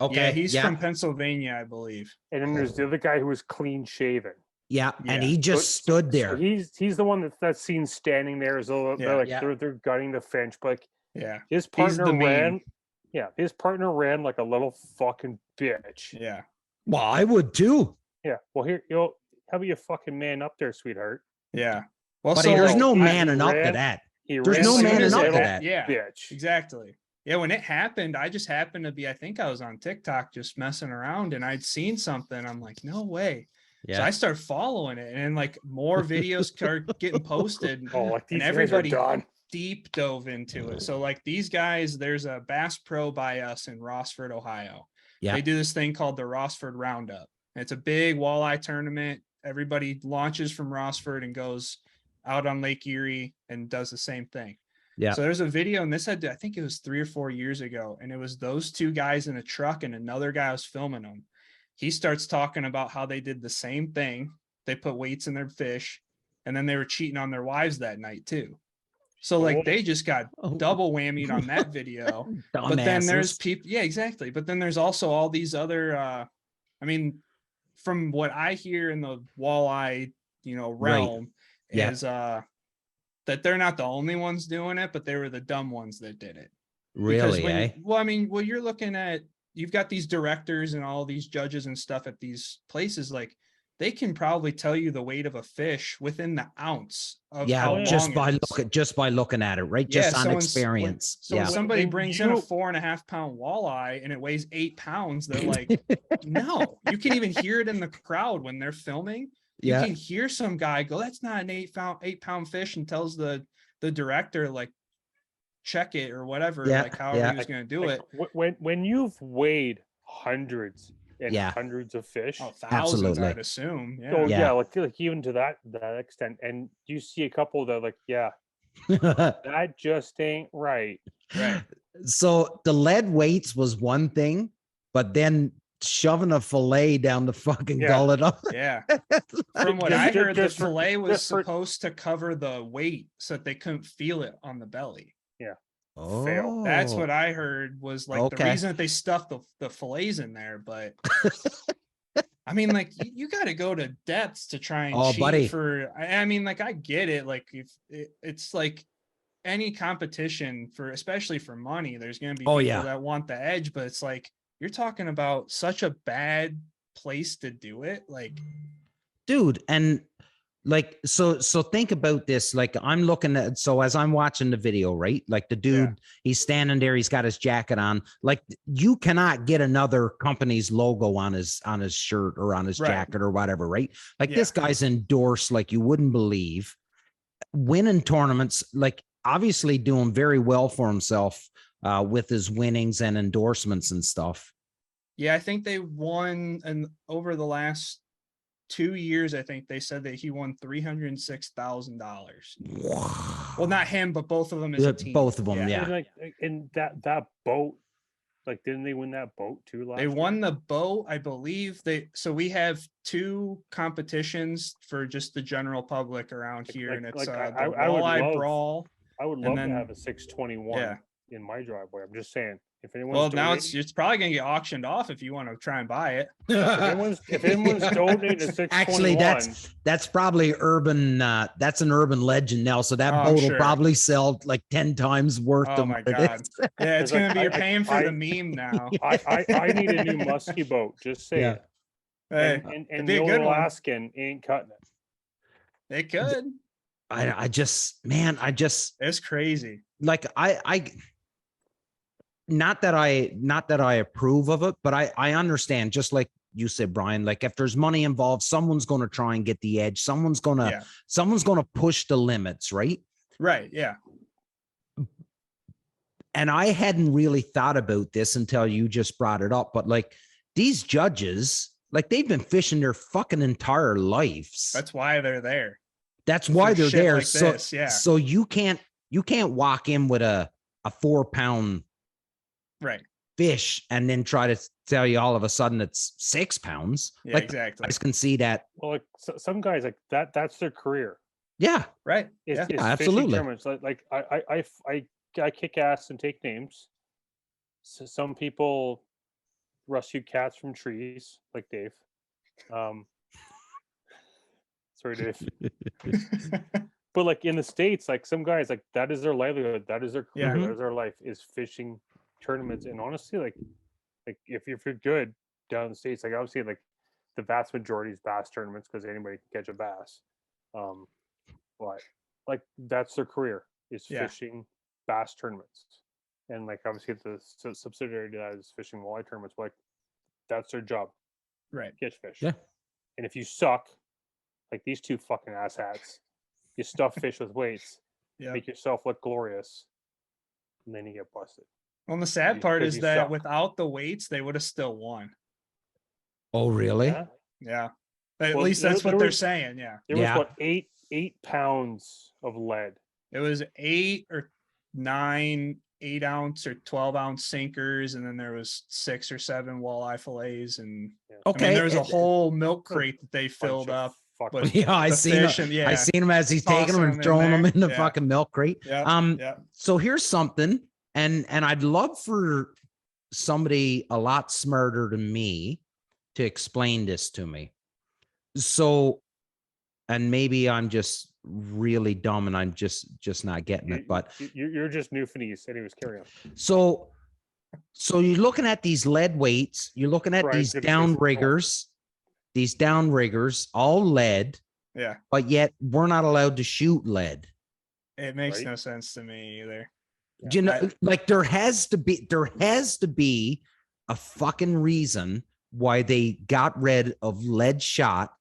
Okay. Yeah, he's from Pennsylvania, I believe. And then there's the other guy who was clean shaven. Yeah, and he just stood there. So he's the one that's seen standing there as though they're gutting the finch. But his partner ran. Yeah, his partner ran like a little fucking bitch. Yeah. Well, I would too. Yeah. Well, here how about you fucking man up there, sweetheart? Yeah. Well, but there's no manning up to that. There's no manning up to that. Yeah. Bitch. Exactly. Yeah. When it happened, I just happened to be. I think I was on TikTok just messing around, and I'd seen something. I'm like, no way. Yeah. So I started following it, and like more videos start getting posted, and everybody deep dove into it. So like these guys, there's a Bass Pro by us in Rossford, Ohio. Yeah. They do this thing called the Rossford Roundup. It's a big walleye tournament. Everybody launches from Rossford and goes out on Lake Erie and does the same thing. Yeah. So there's a video, and I think it was 3 or 4 years ago, and it was those two guys in a truck, and another guy was filming them. He starts talking about how they did the same thing. They put weights in their fish, and then they were cheating on their wives that night too. So like they just got double whammied on that video. But then there's people, yeah, exactly. But then there's also all these other I mean, from what I hear in the walleye, realm, is that they're not the only ones doing it, but they were the dumb ones that did it. Really? You're looking at, you've got these directors and all these judges and stuff at these places, like they can probably tell you the weight of a fish within the ounce of how long just by looking at it, right? Just on experience. So when somebody brings in a 4.5 pound walleye and it weighs 8 pounds, they're like, no, you can even hear it in the crowd when they're filming. You can hear some guy go, that's not an 8 pound fish, and tells the director, like, check it or whatever, like however he was going to do it. When you've weighed hundreds and hundreds of fish, thousands, I'd assume. Like even to that extent, and you see a couple that like, that just ain't right. So the lead weights was one thing, but then shoving a fillet down the fucking gullet up. From what I heard, the fillet was supposed to cover the weight so that they couldn't feel it on the belly. Oh, that's what I heard, was like the reason that they stuffed the fillets in there. But I mean, like you got to go to depths to try and cheat for. I mean, like I get it. Like if it's like any competition for, especially for money, there's going to be people that want the edge. But it's like you're talking about such a bad place to do it, like, dude, and. Like, so think about this. Like I'm looking at, so as I'm watching the video, right? Like the dude, he's standing there, he's got his jacket on. Like you cannot get another company's logo on his shirt or on his jacket or whatever, right? Like this guy's endorsed like you wouldn't believe, winning tournaments, like obviously doing very well for himself with his winnings and endorsements and stuff. Yeah, I think they won, and over the last 2 years, I think they said that he won $306,000. Well, not him, but both of them as a team. Both of them, And like, and that boat, like, didn't they win that boat too last year? They won the boat, I believe. So we have 2 competitions for just the general public around here, and it's the Walleye Brawl. I would love to have a 621 in my driveway. I'm just saying. If anyone's now it's probably gonna get auctioned off if you want to try and buy it. if anyone's donating a 621, actually that's probably urban. That's an urban legend now. So that boat will probably sell like 10 times worth. Oh my god! Yeah, it's gonna be you're paying for the meme now. I need a new musky boat. Just say it. Hey, and the old Alaskan ain't cutting it. They could. I just it's crazy. Like I not that I approve of it, but I understand, just like you said, Brian, like if there's money involved, someone's going to try and get the edge. Someone's going to push the limits. Right. Yeah. And I hadn't really thought about this until you just brought it up, but like these judges, like they've been fishing their fucking entire lives. That's why they're there. That's why they're there. Like so you can't walk in with a 4 pound fish and then try to tell you all of a sudden it's 6 pounds. Yeah, exactly. I can see that. Well, like some guys like that's their career. Yeah. Right. Is absolutely. Like I kick ass and take names. So some people rescue cats from trees, like Dave. Sorry, Dave. But like in the States, like some guys, like that is their livelihood, that is their career, that is their life, is fishing tournaments. And honestly, like if you're good down in the States, like obviously like the vast majority is bass tournaments because anybody can catch a bass. But like that's their career, is fishing bass tournaments. And like obviously the subsidiary to that is fishing walleye tournaments, but like that's their job. Right. Catch fish. Yeah. And if you suck, like these 2 fucking asshats, you stuff fish with weights, make yourself look glorious, and then you get busted. Well, and the sad part is that without the weights, they would have still won. Oh, really? Yeah. At least that's what they're saying. Yeah. There was what, 8 pounds of lead. It was 8 or 9 8-ounce or 12-ounce sinkers, and then there was 6 or 7 walleye fillets, and I mean, there was a whole milk crate that they filled up. fuck. But Yeah, I the seen fish him. and yeah, I seen him as he's taking tossing them them and in throwing them there. in the Yeah. fucking milk crate. Yeah. So here's something, and I'd love for somebody a lot smarter than me to explain this to me. So, and maybe I'm just really dumb and I'm just not getting it, but You're just Newfoundlandese. Anyways, carry on. so you're looking at these lead weights, you're looking at Brian's these gonna say downriggers, all lead, Yeah. but yet we're not allowed to shoot lead. It makes Right? no sense to me either. You know, like there has to be a fucking reason why they got rid of lead shot.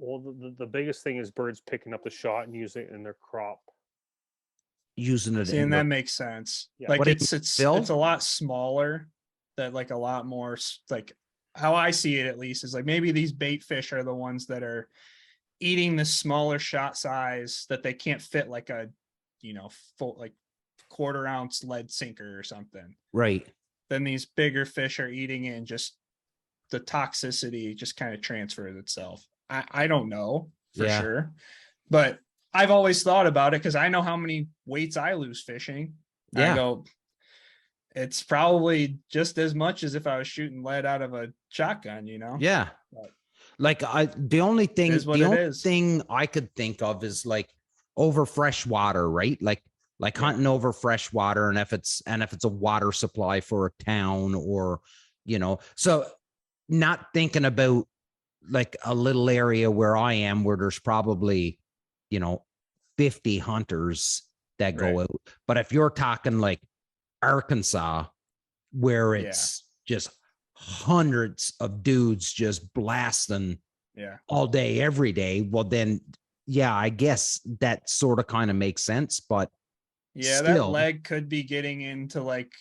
Well, the biggest thing is birds picking up the shot and using it in their crop. Using it See, in and their- that makes sense. Yeah. Like What do you it's Phil? a lot smaller. That like a lot more like how I see it at least is like maybe these bait fish are the ones that are eating the smaller shot size that they can't fit like a full like quarter-ounce lead sinker or something. right. Then these bigger fish are eating it and just the toxicity just kind of transfers itself. I don't know for sure, but I've always thought about it because I know how many weights I lose fishing. Yeah. I go, it's probably just as much as if I was shooting lead out of a shotgun, Yeah. But Like the only thing I could think of is like over fresh water, right? Like hunting over fresh water, and if it's a water supply for a town or so not thinking about like a little area where I am where there's probably 50 hunters that go out. But if you're talking like Arkansas, where it's just hundreds of dudes just blasting all day, every day, well then, I guess that sort of kind of makes sense. But that leg could be getting into like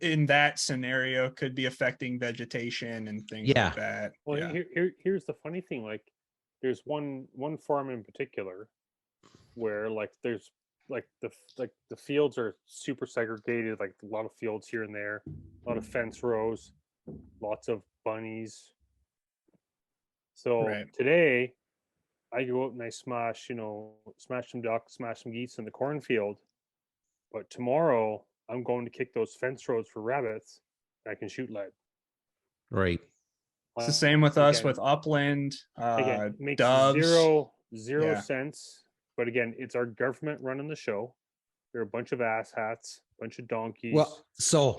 in that scenario could be affecting vegetation and things like that. Well, here's the funny thing. Like, there's one farm in particular where like there's like the fields are super segregated, like a lot of fields here and there, a lot of fence rows, lots of bunnies. So today I go out and I smash some ducks, smash some geese in the cornfield. But tomorrow I'm going to kick those fence rows for rabbits. I can shoot lead. Right. It's the same with us with upland, again, makes doves. Zero sense. But again, it's our government running the show. They're a bunch of asshats, a bunch of donkeys. Well, so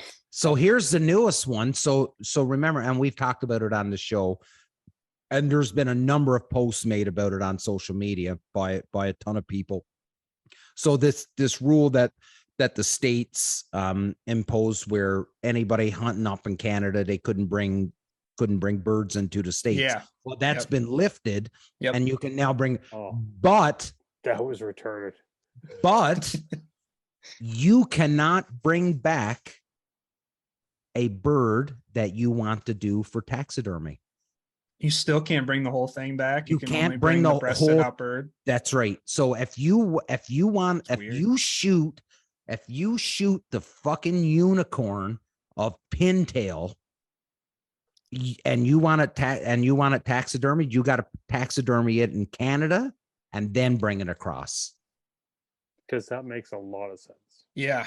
here's the newest one. So remember, and we've talked about it on the show, and there's been a number of posts made about it on social media by a ton of people. So this rule that the states imposed, where anybody hunting up in Canada, they couldn't bring birds into the states. Yeah. Well, that's been lifted, and you can now bring. Oh, but that was retarded. But you cannot bring back a bird that you want to do for taxidermy. You still can't bring the whole thing back. You can can't only bring the breasted whole out bird. That's right. So if you shoot the fucking unicorn of pintail and you want it taxidermied, you got to taxidermy it in Canada and then bring it across. Because that makes a lot of sense. Yeah.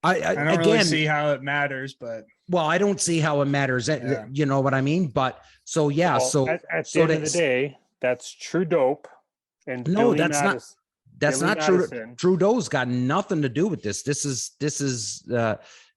I don't really see how it matters, but I don't see how it matters. You know what I mean? But so at the end of the day, that's true dope. And no, Billy that's Madison, not Billy true. Madison. Trudeau's got nothing to do with this. This is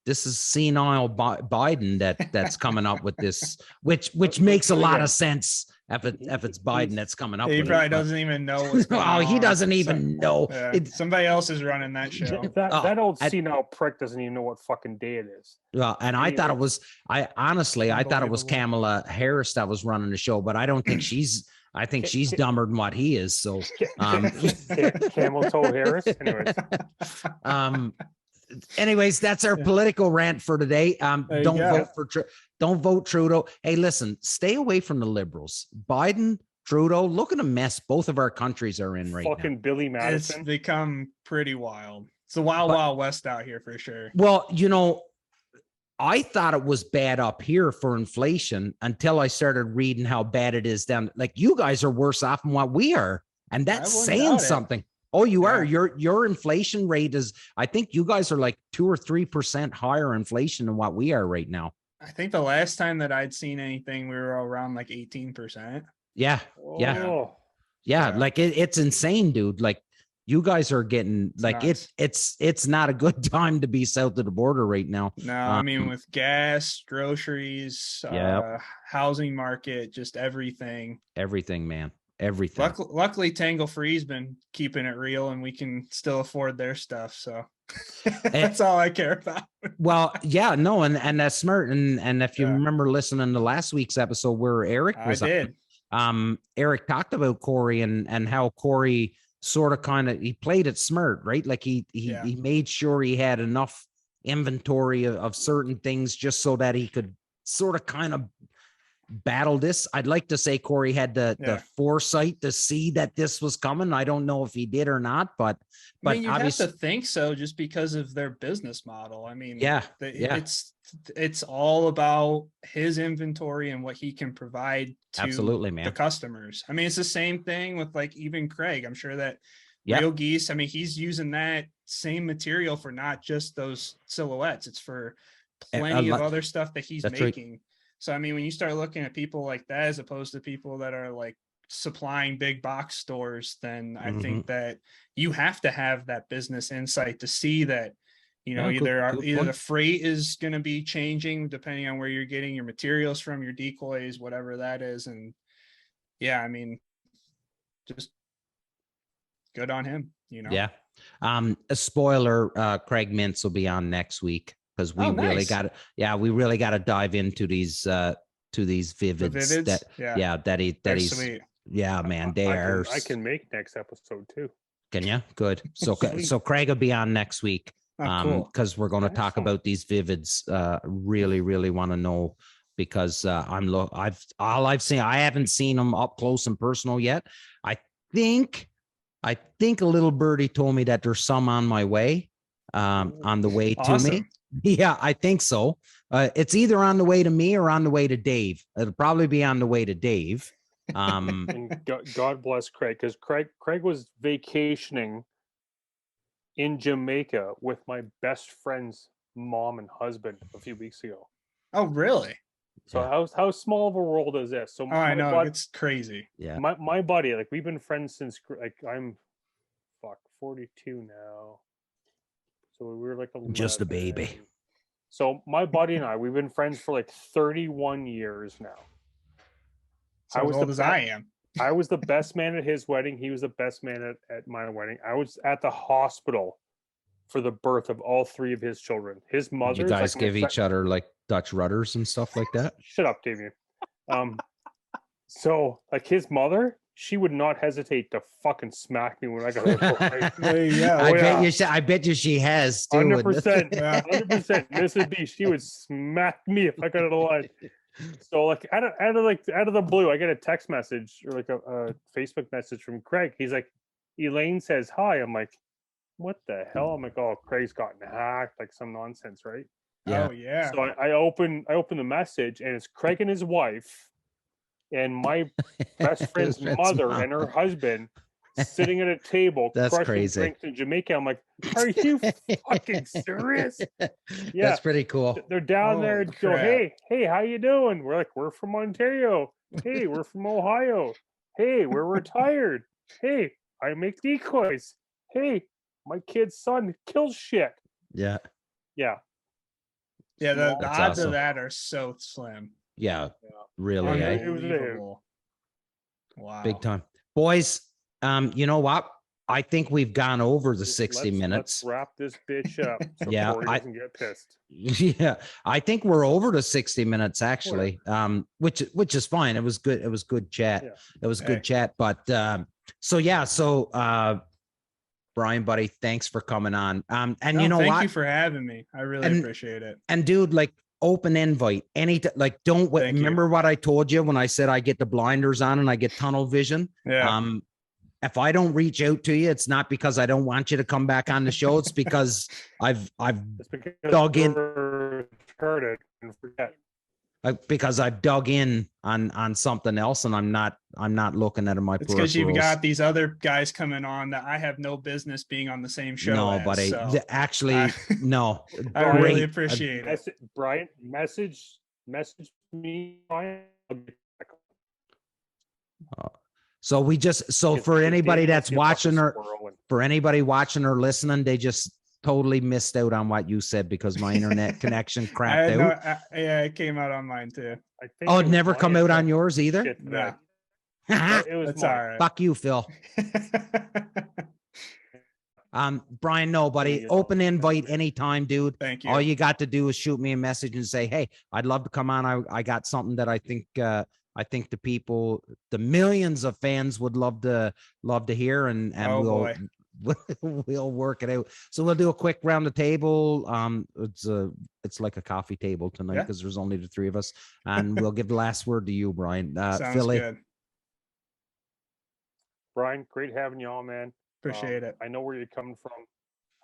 senile Biden that's coming up with this, which makes a lot of sense. If it's Biden that's coming up, he with probably it, doesn't even know what's going on. He doesn't even know. Somebody else is running that show. That old senile prick doesn't even know what fucking day it is. Well, and I thought it was. I thought it was Kamala Harris that was running the show, but I don't think she's. I think she's dumber than what he is. So, Camel toe Harris. Anyways, that's our political rant for today. Don't vote Trudeau. Hey, listen, stay away from the liberals. Biden, Trudeau, look at the mess both of our countries are in right now. Fucking Billy Madison. It's become pretty wild. It's the wild west out here for sure. Well, I thought it was bad up here for inflation until I started reading how bad it is down. Like you guys are worse off than what we are. And that's saying something. Oh, you are. Your inflation rate is, I think you guys are like 2 or 3% higher inflation than what we are right now. I think the last time that I'd seen anything, we were around like 18%. Yeah. Oh. Yeah. Like it's insane, dude. Like you guys are getting like it's not a good time to be south of the border right now. No, I mean with gas, groceries, housing market, just everything. Everything, man. Everything. Luckily, Tangle Free's been keeping it real, and we can still afford their stuff. So that's all I care about. Well, yeah, no, and that's smart. And if you remember listening to last week's episode where Eric was, Eric talked about Corey and how Corey sort of he played it smart, right? Like he made sure he had enough inventory of certain things just so that he could sort of kind of battle this. I'd like to say Corey had the foresight to see that this was coming. I don't know if he did or not, but I mean, you have to think so just because of their business model. I mean, it's all about his inventory and what he can provide to the customers. I mean, it's the same thing with like even Craig. I'm sure that Real Geese, I mean, he's using that same material for not just those silhouettes. It's for plenty of other stuff that he's making. Right. So, I mean, when you start looking at people like that, as opposed to people that are like supplying big box stores, then I think that you have to have that business insight to see that, you know, either the freight is going to be changing depending on where you're getting your materials from, your decoys, whatever that is. And I mean, just good on him, you know? Yeah. A spoiler, Craig Mintz will be on next week. Because we really got to, we really got to dive into these vivids. That he's sweet. Man, I can make next episode too. Can you? Good. So Craig will be on next week. Because we're going to talk about these vivids. Really, really want to know because I've seen. I haven't seen them up close and personal yet. I think a little birdie told me that there's some on my way. On the way to me. Yeah, I think so. It's either on the way to me or on the way to Dave. It'll probably be on the way to Dave. And God bless Craig, because Craig was vacationing in Jamaica with my best friend's mom and husband a few weeks ago. Oh, really? So how small of a world is this? So I know it's crazy. Yeah, my buddy, like we've been friends since like I'm 42 now. So we were like 11. Just a baby. So my buddy and I, we've been friends for like 31 years now. So I was as old as I am. I was the best man at his wedding. He was the best man at my wedding. I was at the hospital for the birth of all 3 of his children. His mother. Did you guys give each other like Dutch rudders and stuff like that? Shut up, Damien. So like his mother, she would not hesitate to fucking smack me when I got her. I bet you she has too. 100%. 100%. Mrs. B, she would smack me if I got it alive. So like out of the blue, I get a text message or like a Facebook message from Craig. He's like, Elaine says hi. I'm like, what the hell? I'm like, oh, Craig's gotten hacked, like some nonsense, right? Yeah. Oh yeah. So I open the message and it's Craig and his wife and my best friend's mother and her husband sitting at a table crushing drinks in Jamaica. I'm like, are you fucking serious? Yeah, that's pretty cool. They're down there and go, hey, how you doing? We're like, we're from Ontario. Hey, we're from Ohio. Hey, we're retired. Hey, I make decoys. Hey, my kid's son kills shit. Yeah. The odds of that are so slim. Yeah. Really. Unbelievable. Wow. Big time. Boys, you know what? I think we've gone over the 60 minutes. Let's wrap this bitch up so Corey doesn't get pissed. Yeah. I think we're over the 60 minutes actually. Which is fine. It was good. It was good chat. Yeah. It was good chat. But Brian, buddy, thanks for coming on. Thank you for having me. I really appreciate it. And dude, like open invite. Don't remember what I told you when I said I get the blinders on and I get tunnel vision. Yeah. If I don't reach out to you, it's not because I don't want you to come back on the show. It's because I've dug in. heard it and forget. Because I've dug in on something else, and I'm not looking at my. It's because you've got these other guys coming on that I have no business being on the same show. No, as, buddy. so Actually, no. I really appreciate it. Brian, message me, Brian. So we just for anybody that's watching or listening, they just totally missed out on what you said because my internet connection crapped out. Yeah, it came out on mine too. It never come out on yours either. No. It was That's all right. Fuck you, Phil. Brian, no, buddy. Open invite anytime, dude. Thank you. All you got to do is shoot me a message and say, "Hey, I'd love to come on. I got something that I think the people, the millions of fans would love to hear, and we'll work it out." So we'll do a quick round of table. It's like a coffee table tonight because there's only the three of us, and we'll give the last word to you, Brian. Sounds Philly. good. Brian, great having you on, man. Appreciate it. I know where you're coming from,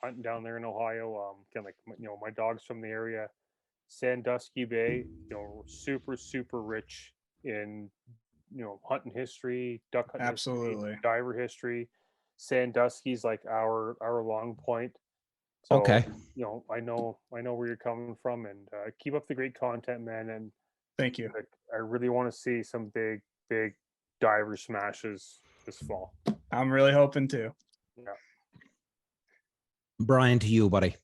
hunting down there in Ohio. My dog's from the area. Sandusky Bay, super, super rich in, hunting history, duck hunting Absolutely. history, diver history. Sandusky's like our long point. So, Okay. I know where you're coming from, and keep up the great content, man. And thank you. I really want to see some big diver smashes this fall. I'm really hoping to. Yeah. Brian, to you, buddy.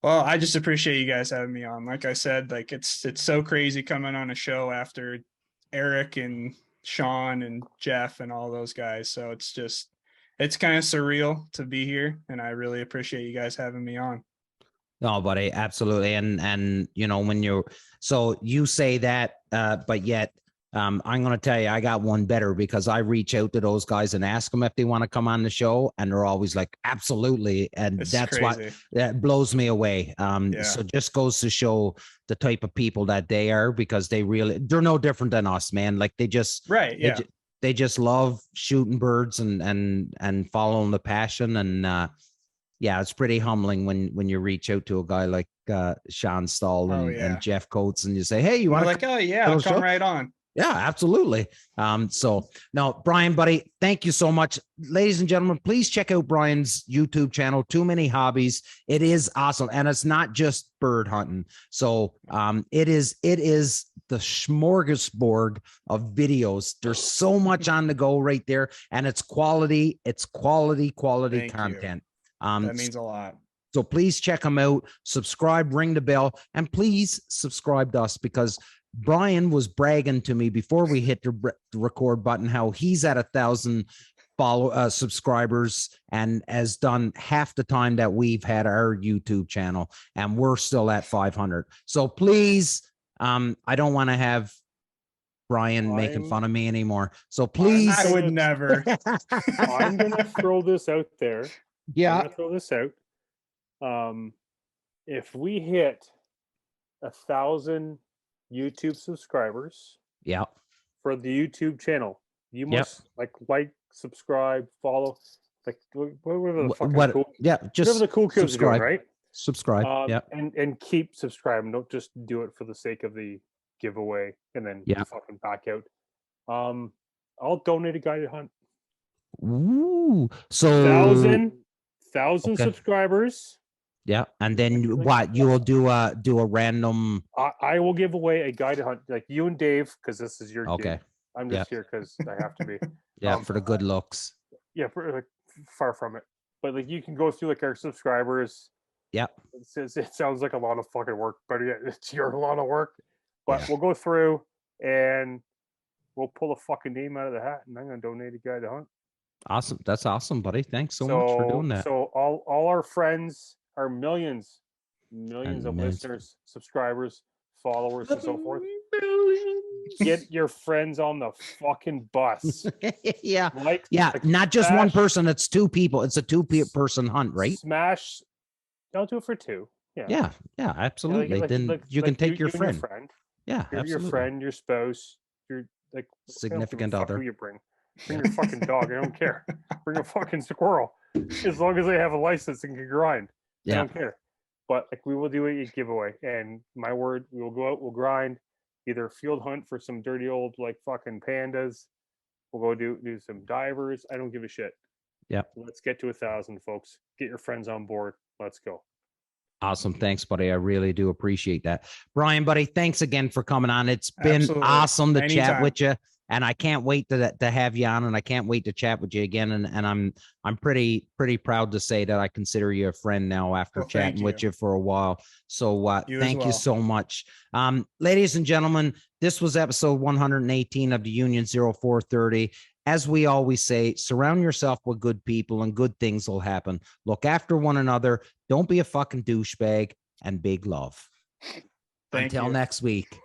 Well, I just appreciate you guys having me on. Like I said, like it's so crazy coming on a show after Eric and Sean and Jeff and all those guys. So it's kind of surreal to be here, and I really appreciate you guys having me on. No, buddy, absolutely. And when you say that, but yet I'm going to tell you, I got one better because I reach out to those guys and ask them if they want to come on the show, and they're always like, absolutely. And that's crazy. that blows me away. Yeah. So just goes to show the type of people that they are, because they're no different than us, man. Like they just, right. Yeah. They just love shooting birds and following the passion. And, it's pretty humbling when you reach out to a guy like Sean Stahl and Jeff Coates, and you say, "Hey, you want to?" Like, oh yeah, I'll come right on. Yeah, absolutely. So no, Brian, buddy, thank you so much. Ladies and gentlemen, please check out Brian's YouTube channel, Too Many Hobbies. It is awesome. And it's not just bird hunting. So it is the smorgasbord of videos. There's so much on the go right there, and it's quality Thank content. That means a lot. So please check them out, subscribe, ring the bell, and please subscribe to us, because Brian was bragging to me before we hit the record button how he's at 1,000 subscribers and has done half the time that we've had our YouTube channel, and we're still at 500. So please, I don't want to have Brian making fun of me anymore. So please, I would never. I'm gonna throw this out there. Yeah, I'm gonna throw this out. If we hit 1,000 YouTube subscribers, for the YouTube channel, you must like, subscribe, follow, like whatever the fucking cool, just whatever the cool kids are doing, right? Subscribe, and keep subscribing. Don't just do it for the sake of the giveaway and then fucking back out. I'll donate a guided hunt. Ooh, so 1,000 subscribers. Yeah, and then what? You will do a random. I will give away a guided hunt, like you and Dave, because this is your okay. Gig. I'm just here because I have to be. For the good looks. Yeah, far from it, but like you can go through like our subscribers. Yeah, it sounds like a lot of fucking work, but it's a lot of work. But we'll go through and we'll pull a fucking name out of the hat, and I'm gonna donate a guided hunt. Awesome, that's awesome, buddy. Thanks so much for doing that. So all our friends. Our millions of listeners, subscribers, followers, and so forth. Get your friends on the fucking bus. Not just one person. It's two people. It's a two-person hunt, right? Smash. Don't do it for two. Yeah, absolutely. Then you can take your friend. Yeah, absolutely. Your friend, your spouse, your significant other. Who you bring your fucking dog. I don't care. Bring a fucking squirrel, as long as they have a license and can grind. I don't care. But like we will do a giveaway, and my word, we will go out, we'll grind, either field hunt for some dirty old like fucking pandas. We'll go do some divers. I don't give a shit. Yeah. Let's get to 1,000, folks. Get your friends on board. Let's go. Awesome. Thanks, buddy. I really do appreciate that. Brian, buddy, thanks again for coming on. It's been Absolutely. awesome to Anytime. chat with you. And I can't wait to have you on, and I can't wait to chat with you again. And I'm pretty proud to say that I consider you a friend now after chatting with you for a while. So thank you so much. Ladies and gentlemen, this was episode 118 of the Union 0430. As we always say, surround yourself with good people and good things will happen. Look after one another. Don't be a fucking douchebag, and big love. Until next week.